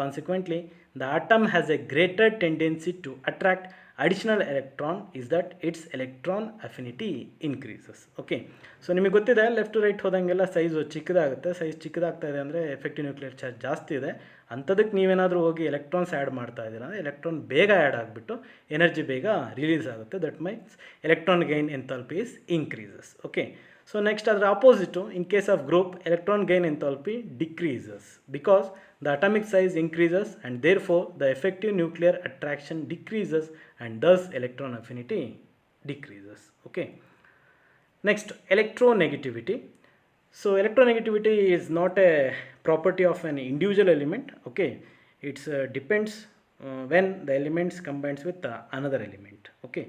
Consequently, the atom has a greater tendency to attract additional electron, is that its electron affinity increases. Okay, so ನಿಮಗೆ ಗೊತ್ತಿದೆ left to right ಹೋದಂಗೆಲ್ಲ size ಚಿಕ್ಕದಾಗುತ್ತೆ. Size ಚಿಕ್ಕದಾಗ್ತಾ ಇದೆ ಅಂದರೆ effective nuclear charge ಜಾಸ್ತಿ ಇದೆ. ಅಂಥದಕ್ಕೆ ನೀವೇನಾದರೂ ಹೋಗಿ ಎಲೆಕ್ಟ್ರಾನ್ಸ್ ಆ್ಯಡ್ ಮಾಡ್ತಾ ಇದ್ದೀರಾ ಅಂದರೆ ಎಲೆಕ್ಟ್ರಾನ್ ಬೇಗ ಆ್ಯಡ್ ಆಗಿಬಿಟ್ಟು ಎನರ್ಜಿ ಬೇಗ ರಿಲೀಸ್ ಆಗುತ್ತೆ. That means electron gain enthalpy is increases. Okay, so next ಅದರ opposite, in case of group electron gain enthalpy decreases because the atomic size increases and therefore the effective nuclear attraction decreases and thus electron affinity decreases. Okay, next electronegativity. So electronegativity is not a property of an individual element. Okay, it depends when the elements combines with another element. Okay,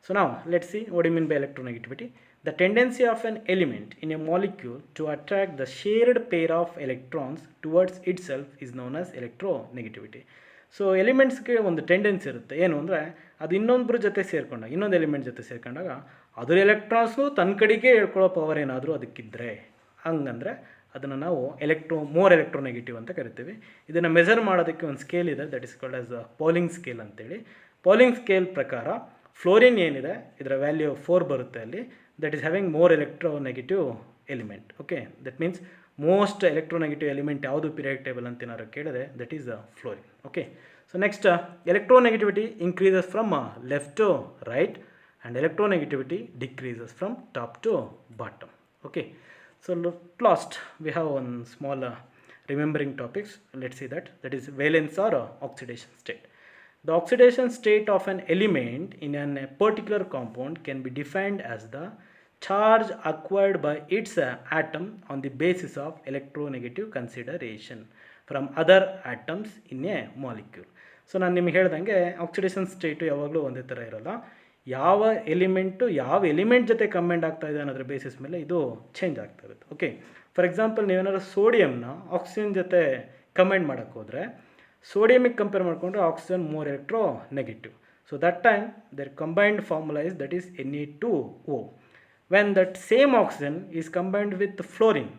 so now let's see what do you mean by electronegativity. The tendency of an element in a molecule to attract the shared pair of electrons towards itself is known as electronegativity. So ಎಲಿಮೆಂಟ್ಸ್ಗೆ ಒಂದು tendency ಇರುತ್ತೆ, ಏನು ಅಂದರೆ ಅದು ಇನ್ನೊಬ್ಬರ ಜೊತೆ ಸೇರಿಕೊಂಡಾಗ, ಇನ್ನೊಂದು element ಜೊತೆ ಸೇರ್ಕೊಂಡಾಗ ಅದರ ಎಲೆಕ್ಟ್ರಾನ್ಸ್ನು ತನ್ನ ಕಡೆಗೆ ಹೇಳ್ಕೊಳ್ಳೋ ಪವರ್ ಏನಾದರೂ ಅದಕ್ಕಿದ್ದರೆ, ಹಂಗಂದರೆ ಅದನ್ನು ನಾವು ಮೋರ್ ಎಲೆಕ್ಟ್ರೋನೆಗೆಟಿವ್ ಅಂತ ಕರಿತೀವಿ. ಇದನ್ನು ಮೆಜರ್ ಮಾಡೋದಕ್ಕೆ ಒಂದು ಸ್ಕೇಲ್ ಇದೆ, that is called as Pauling scale ಅಂತೇಳಿ. ಪೌಲಿಂಗ್ ಸ್ಕೇಲ್ ಪ್ರಕಾರ ಫ್ಲೋರಿನ್ ಏನಿದೆ ಇದರ ವ್ಯಾಲ್ಯೂ 4 ಬರುತ್ತೆ ಅಲ್ಲಿ. that is having more electronegative element. Okay, that means most electronegative element ಯಾವುದು periodic table ಅಂತ ಏನಾದ್ರು ಕೇಳಿದ್ರೆ that is fluorine. Okay, so next electronegativity increases from left to right and electronegativity decreases from top to bottom. Okay, so last we have one small remembering topics. Let's see that is valence or oxidation state. The oxidation state of an element in a particular compound can be defined as the charge acquired by its atom on the basis of electronegative consideration from other atoms in a molecule. So ನಾನು ನಿಮಗೆ ಹೇಳ್ದಂಗೆ oxidation state ಯಾವಾಗಲೂ ಒಂದೇ ಥರ ಇರೋಲ್ಲ. ಯಾವ element ಜೊತೆ combined ಆಗ್ತಾ ಇದೆ ಅನ್ನೋದ್ರ ಬೇಸಿಸ್ ಮೇಲೆ ಇದು ಚೇಂಜ್ ಆಗ್ತಾ ಇರುತ್ತೆ. ಓಕೆ, ಫಾರ್ ಎಕ್ಸಾಂಪಲ್ ನೀವೇನಾದ್ರು ಸೋಡಿಯಂನ ಆಕ್ಸಿಜನ್ ಜೊತೆ ಕಂಬೈಂಡ್ ಮಾಡೋಕ್ಕೆ ಹೋದರೆ ಸೋಡಿಯಮಿಗೆ ಕಂಪೇರ್ ಮಾಡಿಕೊಂಡ್ರೆ oxygen more electronegative. So that time their combined formula is that is Na2O. When that same oxygen is combined with fluorine.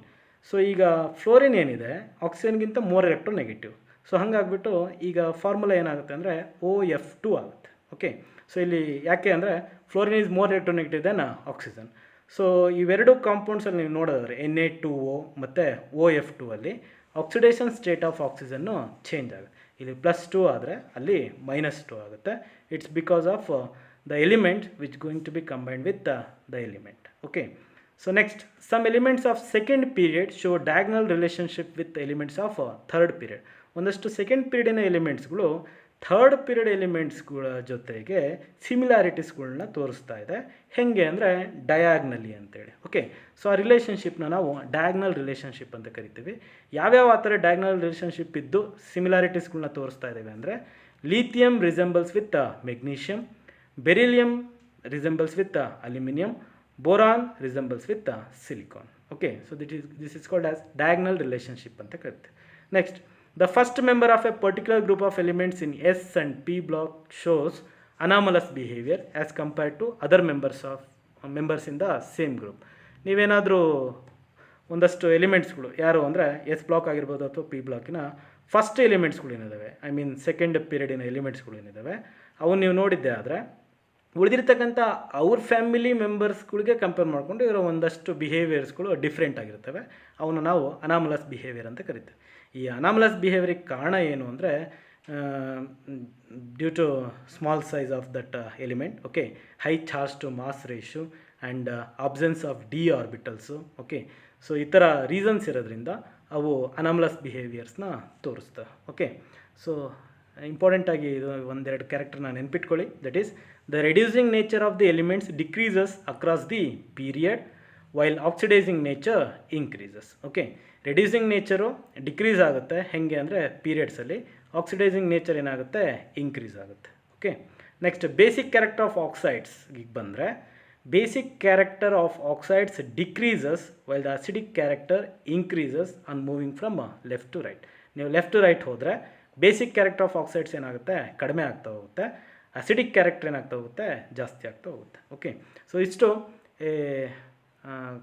So ಈಗ ಫ್ಲೋರಿನ್ ಏನಿದೆ ಆಕ್ಸಿಜನ್ಗಿಂತ ಮೋರ್ ಎಲೆಕ್ಟ್ರೋ ನೆಗೆಟಿವ್. ಸೊ ಹಾಗಾಗ್ಬಿಟ್ಟು ಈಗ ಫಾರ್ಮುಲಾ ಏನಾಗುತ್ತೆ ಅಂದರೆ OF2 ಆಗುತ್ತೆ. Okay, so ಇಲ್ಲಿ ಯಾಕೆ ಅಂದರೆ fluorine is more electronegative than oxygen. So ಇವೆರಡು ಕಾಂಪೌಂಡ್ಸಲ್ಲಿ ನೀವು ನೋಡೋದಾದ್ರೆ Na2O ಮತ್ತು OF2 ಅಲ್ಲಿ oxidation state of oxygen change ಆಗುತ್ತೆ. ಇಲ್ಲಿ +2 ಆದರೆ ಅಲ್ಲಿ -2 ಆಗುತ್ತೆ. It's because of the element which going to be combined with the element. Okay, so next some elements of second period show diagonal relationship with elements of third period. ಒಂದಷ್ಟು second ಪೀರಿಯಡಿನ ಎಲಿಮೆಂಟ್ಸ್ಗಳು third period ಎಲಿಮೆಂಟ್ಸ್ಗಳ ಜೊತೆಗೆ ಸಿಮಿಲಾರಿಟೀಸ್ಗಳನ್ನ ತೋರಿಸ್ತಾ ಇದೆ. ಹೇಗೆ ಅಂದರೆ diagonally ಅಂತೇಳಿ. ಓಕೆ, ಸೊ ಆ ರಿಲೇಷನ್ಶಿಪ್ನ ನಾವು ಡಯಾಗ್ನಲ್ ರಿಲೇಷನ್ಶಿಪ್ ಅಂತ ಕರಿತೀವಿ. ಯಾವ್ಯಾವ ಆ ಥರ ಡಯಾಗ್ನಲ್ ರಿಲೇಷನ್ಶಿಪ್ ಇದ್ದು ಸಿಮಿಲಾರಿಟೀಸ್ಗಳನ್ನ ತೋರಿಸ್ತಾ ಇದ್ದೇವೆ ಅಂದರೆ lithium resembles with magnesium, beryllium resembles with aluminium, boron resembles with silicon. Okay, so this is called as diagonal relationship ಅಂತ ಕರಿತೀವಿ. Next, the first member of a particular group of elements in S and P block shows anomalous behavior as compared to other members in the same group. ನೀವೇನಾದರೂ ಒಂದಷ್ಟು ಎಲಿಮೆಂಟ್ಸ್ಗಳು ಯಾರು ಅಂದರೆ S block ಆಗಿರ್ಬೋದು ಅಥವಾ P ಬ್ಲಾಕಿನ first ಎಲಿಮೆಂಟ್ಸ್ಗಳು ಏನಿದ್ದಾವೆ, I mean second ಪೀರಿಯಡಿನ ಎಲಿಮೆಂಟ್ಸ್ಗಳು ಏನಿದ್ದಾವೆ ಅವನು ನೀವು ನೋಡಿದ್ದೆ ಆದರೆ ಉಳಿದಿರ್ತಕ್ಕಂಥ ಅವ್ರ ಫ್ಯಾಮಿಲಿ ಮೆಂಬರ್ಸ್ಗಳಿಗೆ ಕಂಪೇರ್ ಮಾಡಿಕೊಂಡು ಇರೋ ಒಂದಷ್ಟು ಬಿಹೇವಿಯರ್ಸ್ಗಳು ಡಿಫ್ರೆಂಟ್ ಆಗಿರ್ತವೆ. ಅವನು ನಾವು ಅನಾಮಲಸ್ ಬಿಹೇವಿಯರ್ ಅಂತ ಕರಿತೀವಿ. ಈ ಅನಾಮಲಸ್ ಬಿಹೇವಿಯರಿಗೆ ಕಾರಣ ಏನು ಅಂದರೆ due to small size of that element. Okay, high charge to mass ratio and absence of d orbitals. Okay, so ಈ ಥರ ರೀಸನ್ಸ್ ಇರೋದ್ರಿಂದ ಅವು ಅನಾಮಲಸ್ ಬಿಹೇವಿಯರ್ಸ್ನ ತೋರಿಸ್ತವೆ. ಓಕೆ, ಸೊ ಇಂಪಾರ್ಟೆಂಟಾಗಿ ಇದು ಒಂದೆರಡು ಕ್ಯಾರೆಕ್ಟರ್ನ ನೆನ್ಪಿಟ್ಕೊಳ್ಳಿ. That is the reducing nature of the elements decreases across the period while oxidising nature increases. Okay, reducing nature decrease ಆಗುತ್ತೆ ಹೆಂಗೆ ಅಂದರೆ ಪೀರಿಯಡ್ಸಲ್ಲಿ, ಆಕ್ಸಿಡೈಸಿಂಗ್ ನೇಚರ್ ಏನಾಗುತ್ತೆ ಇನ್ಕ್ರೀಸ್ ಆಗುತ್ತೆ. Okay, next basic character of ಆಕ್ಸೈಡ್ಸ್ಗೆ ಬಂದರೆ basic character of oxides decreases while the acidic character increases on moving from left to right. ನೀವು left to right ಹೋದರೆ ಬೇಸಿಕ್ ಕ್ಯಾರೆಕ್ಟರ್ ಆಫ್ ಆಕ್ಸೈಡ್ಸ್ ಏನಾಗುತ್ತೆ ಕಡಿಮೆ ಆಗ್ತಾ ಹೋಗುತ್ತೆ, ಅಸಿಡಿಕ್ ಕ್ಯಾರೆಕ್ಟರ್ ಏನಾಗ್ತಾ ಹೋಗುತ್ತೆ ಜಾಸ್ತಿ ಆಗ್ತಾ ಹೋಗುತ್ತೆ. ಓಕೆ, ಸೊ ಇಷ್ಟು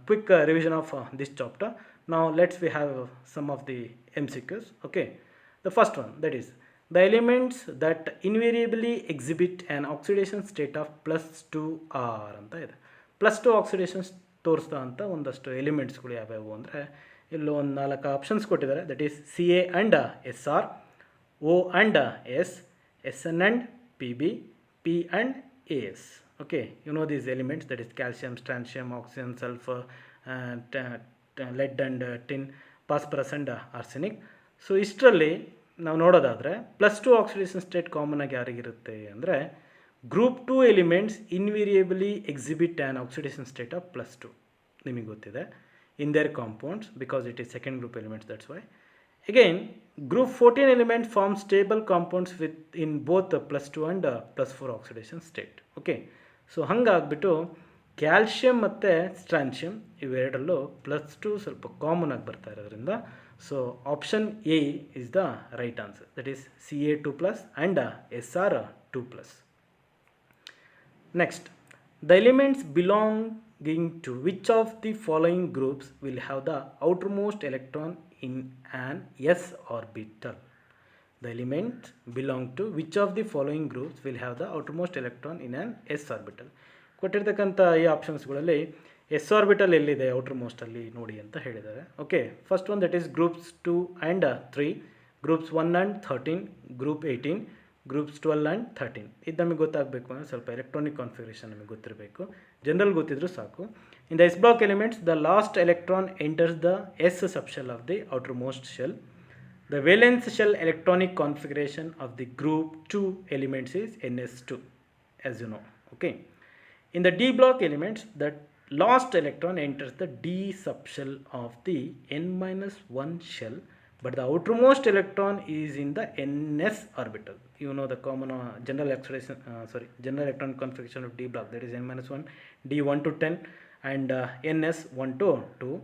quick revision of this chapter. Now we have some of the MCQs. Okay, the first one, that is the elements that invariably exhibit an oxidation state of +2 are ಅಂತ ಇದೆ. +2 oxidation ತೋರಿಸ್ತಾ ಅಂತ ಒಂದಷ್ಟು ಎಲಿಮೆಂಟ್ಸ್ಗಳು ಯಾವ್ಯಾವು ಅಂದರೆ ಇಲ್ಲೂ ಒಂದು 4 ಆಪ್ಷನ್ಸ್ ಕೊಟ್ಟಿದ್ದಾರೆ. That is Ca and Sr, O and S, Sn and Pb, P and As. Okay, you know these elements, that is calcium, strontium, oxygen, sulfur, lead and tin, phosphorus and arsenic. So ಇಷ್ಟರಲ್ಲಿ ನಾವು ನೋಡೋದಾದರೆ +2 oxidation state common ಆಗಿ ಯಾರಿಗಿರುತ್ತೆ ಅಂದರೆ group 2 elements invariably exhibit an oxidation state of +2. ನಿಮಗೆ ಗೊತ್ತಿದೆ in their compounds because it is second group elements, that's why. Again group 14 element form stable compounds with in both +2 and +4 oxidation state. Okay, so ಹಾಗಾಗ್ಬಿಟ್ಟು calcium ಮತ್ತು strontium ಇವೆರಡರಲ್ಲೂ +2 ಸ್ವಲ್ಪ common ಆಗಿ ಬರ್ತಾ ಇರೋದ್ರಿಂದ so option A is the right answer. That is Ca2+ and Sr2+. Next, the elements belonging to which of the following groups will have the outermost electron in an s orbital. The element belong to which of the following groups will have the outermost electron in an s orbital. ಕೊಟ್ಟಿರ್ತಕ್ಕಂಥ ಈ ಆಪ್ಷನ್ಸ್ಗಳಲ್ಲಿ S orbital ಎಲ್ಲಿದೆ outer ಮೋಸ್ಟಲ್ಲಿ ನೋಡಿ ಅಂತ ಹೇಳಿದ್ದಾರೆ. Okay, first one that is groups 2 and 3, groups 1 and 13, group 18, groups 12 and 13. ಇದು ನಮಗೆ ಗೊತ್ತಾಗಬೇಕು ಅಂದರೆ ಸ್ವಲ್ಪ ಎಲೆಕ್ಟ್ರಾನಿಕ್ ಕಾನ್ಫಿಗರೇಷನ್ ನಮಗೆ ಗೊತ್ತಿರಬೇಕು. ಜನರಲ್ ಗೊತ್ತಿದ್ರೂ ಸಾಕು. In the s block elements the last electron enters the s subshell of the outermost shell. The valence shell electronic configuration of the group 2 elements is ns2, as you know. Okay, in the d block elements the last electron enters the d subshell of the n-1 shell, but the outermost electron is in the ns orbital. You know the common general expression, general electron configuration of d block, that is n-1, d1 to 10 and ns 1 to 2.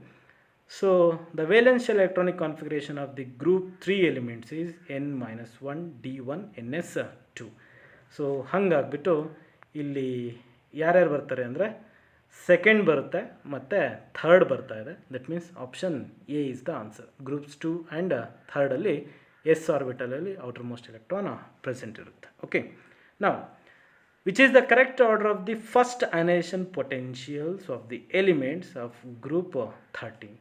So the valence shell electronic configuration of the group 3 elements is n-1 d1 ns2. So ಹಾಗಾಗ್ಬಿಟ್ಟು ಇಲ್ಲಿ ಯಾರ್ಯಾರು ಬರ್ತಾರೆ ಅಂದರೆ second ಬರುತ್ತೆ ಮತ್ತು third ಬರ್ತಾ ಇದೆ. That means option A is the answer. Groups 2 and ಥರ್ಡಲ್ಲಿ ಎಸ್ ಆರ್ಬಿಟಲಲ್ಲಿ ಔಟರ್ ಮೋಸ್ಟ್ ಎಲೆಕ್ಟ್ರಾನ್ ಪ್ರೆಸೆಂಟ್ ಇರುತ್ತೆ. ಓಕೆ, ನಾವು which is the correct order of the first ionization potentials of the elements of group 13.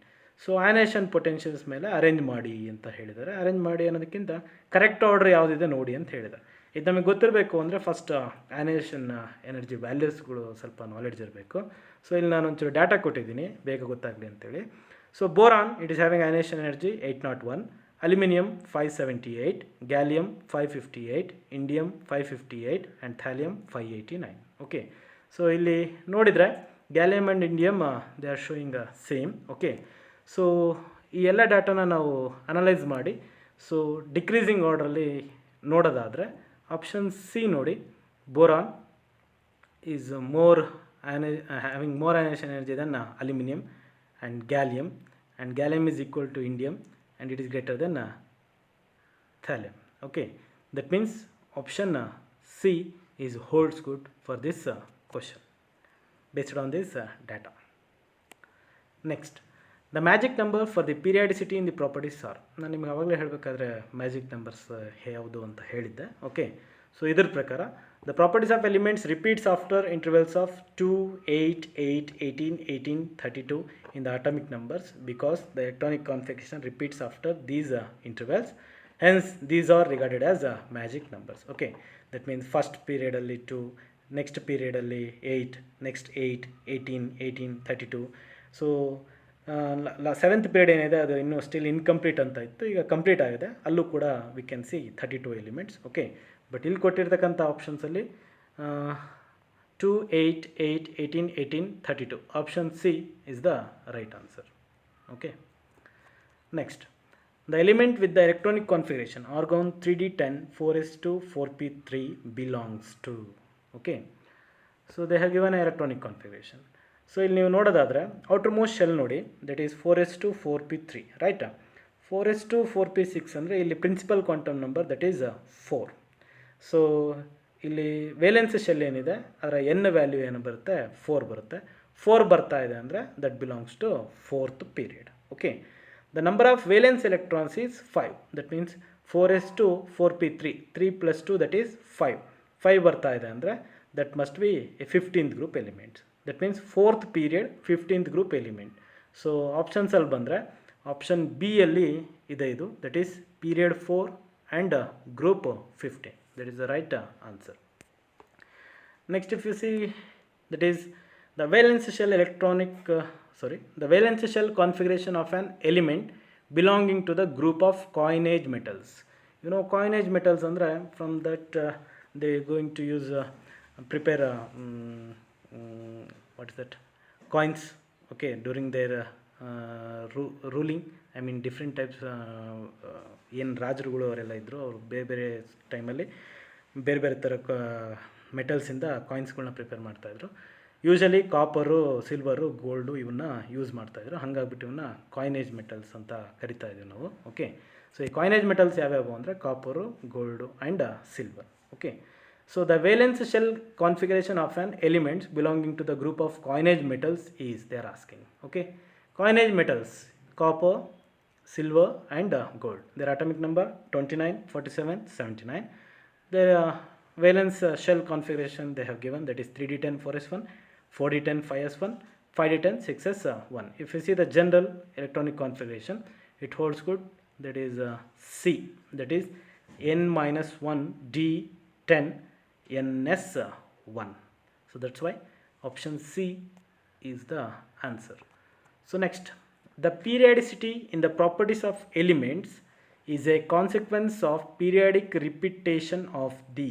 So ionisation potentials ಮೇಲೆ arrange ಮಾಡಿ ಅಂತ ಹೇಳಿದ್ದಾರೆ. Arrange ಮಾಡಿ ಅನ್ನೋದಕ್ಕಿಂತ ಕರೆಕ್ಟ್ ಆರ್ಡರ್ ಯಾವುದಿದೆ ನೋಡಿ ಅಂತ ಹೇಳಿದ್ದಾರೆ. ಇದು ನಮಗೆ ಗೊತ್ತಿರಬೇಕು ಅಂದರೆ ಫಸ್ಟ್ ಅಯನೈಸೇಷನ್ ಎನರ್ಜಿ ವ್ಯಾಲ್ಯೂಸ್ಗಳು ಸ್ವಲ್ಪ ನಾಲೆಡ್ಜ್ ಇರಬೇಕು. ಸೊ ಇಲ್ಲಿ ನಾನು ಒಂಚೂರು ಡಾಟಾ ಕೊಟ್ಟಿದ್ದೀನಿ ಬೇಗ ಗೊತ್ತಾಗಲಿ ಅಂತೇಳಿ. So boron it is having ionisation energy 801, aluminium 578, gallium 558, indium 558 and thallium 589. Okay, so ಇಲ್ಲಿ ನೋಡಿದರೆ gallium and indium they are showing same. Okay, so ಈ ಎಲ್ಲ ಡಾಟಾನ ನಾವು ಅನಲೈಸ್ ಮಾಡಿ ಸೊ ಡಿಕ್ರೀಸಿಂಗ್ ಆರ್ಡ್ರಲ್ಲಿ ನೋಡೋದಾದರೆ ಆಪ್ಷನ್ ಸಿ ನೋಡಿ, boron is more having more ionisation energy than aluminium and gallium is equal to indium and it is greater than thallium. Okay, that means option C is holds good for this question based on this data. Next, the magic number for the periodicity in the properties are. ನಾನು ನಿಮಗೆ ಆವಾಗಲೇ ಹೇಳಬೇಕಾದ್ರೆ magic numbers ಯಾವುದು ಅಂತ ಹೇಳಿದ್ದೆ. Okay, so ಇದರ ಪ್ರಕಾರ the properties of elements repeats after intervals of 2, 8, 8, 18, 18, 32 in the atomic numbers because the electronic configuration repeats after these intervals. Hence, these are regarded as magic numbers. Okay, that means first period alli 2, next period alli 8, next 8, 18, 18, 32. So, seventh period ಏನಿದೆ ಅದು ಇನ್ನೂ still incomplete ಅಂತ ಇತ್ತು, ಈಗ complete ಆಗಿದೆ. ಅಲ್ಲೂ ಕೂಡ we can see 32 elements. Okay, but ಇಲ್ಲಿ ಕೊಟ್ಟಿರ್ತಕ್ಕಂಥ ಆಪ್ಷನ್ಸಲ್ಲಿ 2, 8, 8, 18, 18, 32. Option C is the right answer. Okay, next, the element with the electronic configuration argon 3D10 4s2 4p3 belongs to. Okay, so they have given electronic configuration. So ಇಲ್ಲಿ ನೀವು ನೋಡೋದಾದರೆ outermost shell ನೋಡಿ, that is 4s2 4p3 ರೈಟಾ. 4s2 4p6 ಅಂದರೆ ಇಲ್ಲಿ principal quantum number that is 4. So ಇಲ್ಲಿ valence shell ಏನಿದೆ ಅದರ ಎನ್ ವ್ಯಾಲ್ಯೂ ಏನು ಬರುತ್ತೆ 4 ಬರುತ್ತೆ. 4 ಬರ್ತಾ ಇದೆ ಅಂದರೆ that belongs to 4th period. Okay, the number of valence electrons is 5. That means 4s2 4p3 3 + 2 that is 5. 5 ಬರ್ತಾ ಇದೆ ಅಂದರೆ that must be a 15th group elements. That means 4th period 15th group element. So ಆಪ್ಷನ್ಸಲ್ಲಿ ಬಂದರೆ option B ಅಲ್ಲಿ ಇದೆ ಇದು, that is period 4 and group 15. That is the right answer. Next, if you see, that is the valence shell the valence shell configuration of an element belonging to the group of coinage metals. You know coinage metals andre from that they are going to use prepare what is that, coins. Okay, during their ruling, I mean different types ಏನು ರಾಜರುಗಳು ಅವರೆಲ್ಲ ಇದ್ದರು, ಅವರು ಬೇರೆ ಬೇರೆ ಟೈಮಲ್ಲಿ ಬೇರೆ ಬೇರೆ ಥರ ಮೆಟಲ್ಸಿಂದ ಕಾಯಿನ್ಸ್ಗಳನ್ನ ಪ್ರಿಪೇರ್ ಮಾಡ್ತಾಯಿದ್ರು. ಯೂಶಲಿ ಕಾಪರು, ಸಿಲ್ವರು, ಗೋಲ್ಡು ಇವನ್ನ ಯೂಸ್ ಮಾಡ್ತಾಯಿದ್ರು. ಹಾಗಾಗ್ಬಿಟ್ಟು ಇವನ್ನ ಕಾಯಿನೇಜ್ ಮೆಟಲ್ಸ್ ಅಂತ ಕರಿತಾ ಇದ್ದೀವಿ ನಾವು. ಓಕೆ, ಸೊ ಈ ಕಾಯಿನೇಜ್ ಮೆಟಲ್ಸ್ ಯಾವ್ಯಾವು ಅಂದರೆ copper, gold and silver. Okay, so the valence shell configuration of an elements belonging to the group of coinage metals is they are asking. Okay, coinage metals copper, silver and gold. Their atomic number 29, 47, 79. Their valence shell configuration they have given, that is 3D10 4s1 4d10 5s1, 5d10 6s1. If you see the general electronic configuration, it holds good, that is C, that is n minus 1 d10 ns1. So that's why option C is the answer. So next, the periodicity in the properties of elements is a consequence of periodic repetition of the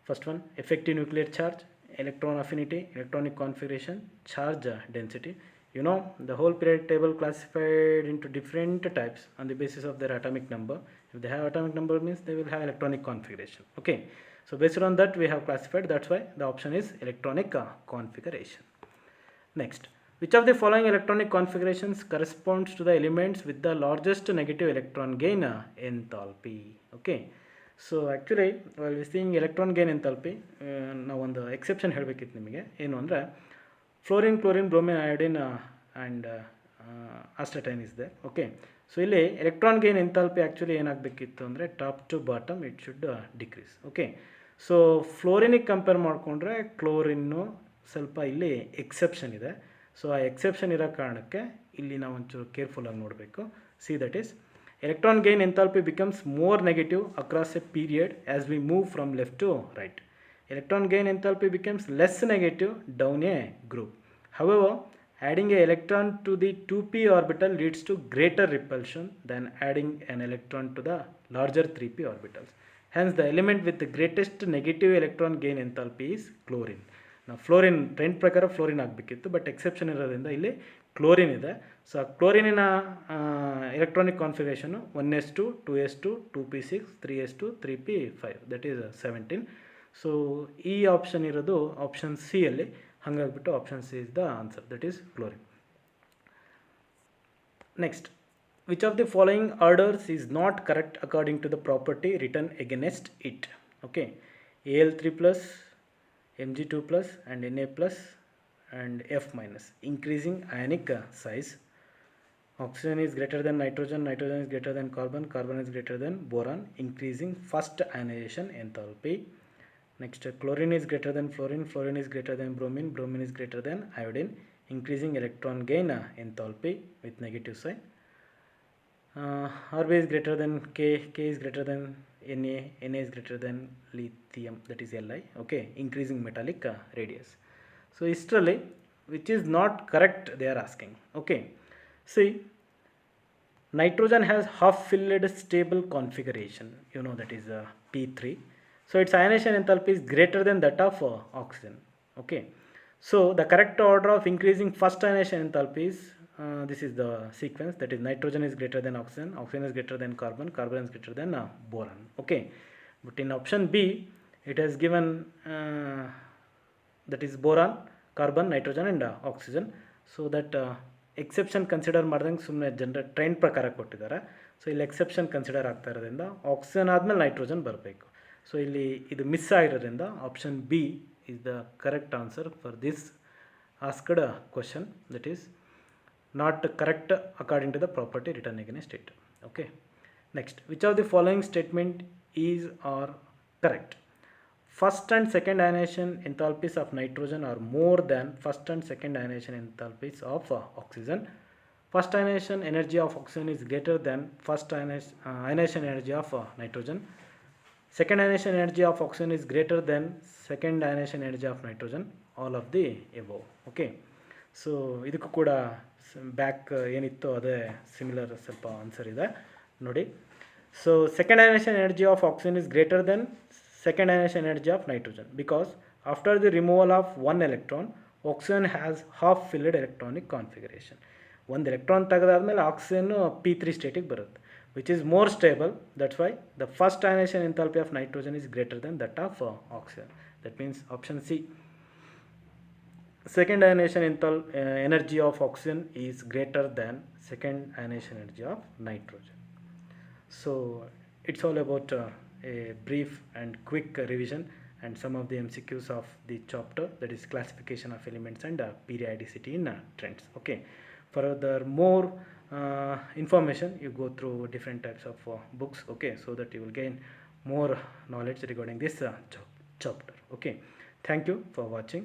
first one, effective nuclear charge, electron affinity, electronic configuration, charge density. You know, the whole periodic table classified into different types on the basis of their atomic number. If they have atomic number, means they will have electronic configuration. Okay, so based on that we have classified, that's why the option is electronic configuration. Next, which of the following electronic configurations corresponds to the elements with the largest negative electron gain enthalpy? Okay, so actually while we seeing electron gain enthalpy, ನಾವು ಒಂದು exception ಹೇಳಬೇಕಿತ್ತು ನಿಮಗೆ. ಏನು ಅಂದರೆ fluorine, chlorine, bromine, iodine and astatine is they. Okay, so ಇಲ್ಲಿ electron gain enthalpy actually ಏನಾಗಬೇಕಿತ್ತು ಅಂದರೆ top to bottom it should decrease. Okay, so ಫ್ಲೋರಿನಿಗೆ compare ಮಾಡಿಕೊಂಡ್ರೆ ಕ್ಲೋರಿನ್ನು ಸ್ವಲ್ಪ ಇಲ್ಲಿ ಎಕ್ಸೆಪ್ಷನ್ ಇದೆ. ಸೊ ಆ ಎಕ್ಸೆಪ್ಷನ್ ಇರೋ ಕಾರಣಕ್ಕೆ ಇಲ್ಲಿ ನಾವು ಒಂಚೂರು ಕೇರ್ಫುಲ್ಲಾಗಿ ನೋಡಬೇಕು. See that is electron gain enthalpy becomes more negative across a period as we move from left to right. Electron gain enthalpy becomes less negative down a group. However, adding an electron to the 2p orbital leads to greater repulsion than adding an electron to the larger 3p orbitals. Hence, the element with the greatest negative electron gain enthalpy is chlorine. ನಾವು fluorine trend ಪ್ರಕಾರ fluorine ಆಗಬೇಕಿತ್ತು, but exception ಇರೋದ್ರಿಂದ ಇಲ್ಲಿ chlorine ಇದೆ. ಸೊ ಆ ಕ್ಲೋರಿನಿನ electronic configuration 1s2, 2s2, 2p6, 3s2, 3p5, that is 17. So ಈ ಆಪ್ಷನ್ ಇರೋದು ಆಪ್ಷನ್ ಸಿ ಅಲ್ಲಿ, ಹಾಗಾಗ್ಬಿಟ್ಟು option C is the answer, that is chlorine. Next, which of the following orders is not correct according to the property return against it? Okay, Al3+, Mg2+, and Na+, and F-, increasing ionic size. Oxygen is greater than nitrogen, nitrogen is greater than carbon, carbon is greater than boron, increasing first ionization enthalpy. Next, chlorine is greater than fluorine, fluorine is greater than bromine, bromine is greater than iodine, increasing electron gain enthalpy with negative sign. Rb is greater than K, K is greater than Na, Na is greater than lithium, that is Li. Okay, increasing metallic radius. So istrally, which is not correct, they are asking. Okay, see, nitrogen has half-filled stable configuration, you know, that is P3. So its ionization enthalpy is greater than that of oxygen. Okay, so the correct order of increasing first ionization enthalpy is this is the sequence, that is nitrogen is greater than oxygen, oxygen is greater than carbon, carbon is greater than boron. Okay, but in option B it has given that is boron, carbon, nitrogen and oxygen. So that exception consider ಮಾಡ್ದಂಗೆ ಸುಮ್ಮನೆ ಜನರ trend ಪ್ರಕಾರ ಕೊಟ್ಟಿದ್ದಾರೆ. So ಇಲ್ಲಿ exception consider ಆಗ್ತಾ ಇರೋದ್ರಿಂದ oxygen ಆದಮೇಲೆ nitrogen ಬರಬೇಕು. ಸೊ ಇಲ್ಲಿ ಇದು ಮಿಸ್ ಆಗಿರೋದ್ರಿಂದ option B is the correct answer for this asked question, that is not correct according to the property written against it. Okay, next, which of the following statement is or correct? First and second ionization enthalpies of nitrogen are more than first and second ionization enthalpies of oxygen. First ionization energy of oxygen is greater than first ionization energy of nitrogen. Second ionization energy of oxygen is greater than second ionization energy of nitrogen. All of the above. Okay, so ಇದಕ್ಕೂ ಕೂಡ back ಏನಿತ್ತು ಅದೇ similar ಸ್ವಲ್ಪ answer ಇದೆ ನೋಡಿ. So second ionization energy of oxygen is greater than second ionization energy of nitrogen because after the removal of one electron, oxygen has half-filled electronic configuration. ಒಂದು electron ತೆಗೆದಾದ್ಮೇಲೆ oxygen P3 ಸ್ಟೇಟಿಗೆ ಬರುತ್ತೆ, which is more stable. That's why the first ionization enthalpy of nitrogen is greater than that of oxygen. That means option C. Second ionization energy of oxygen is greater than second ionization energy of nitrogen. So it's all about a brief and quick revision and some of the MCQs of the chapter, that is classification of elements and periodicity in trends. Okay, further more information you go through different types of books. Okay, so that you will gain more knowledge regarding this chapter. Okay, thank you for watching.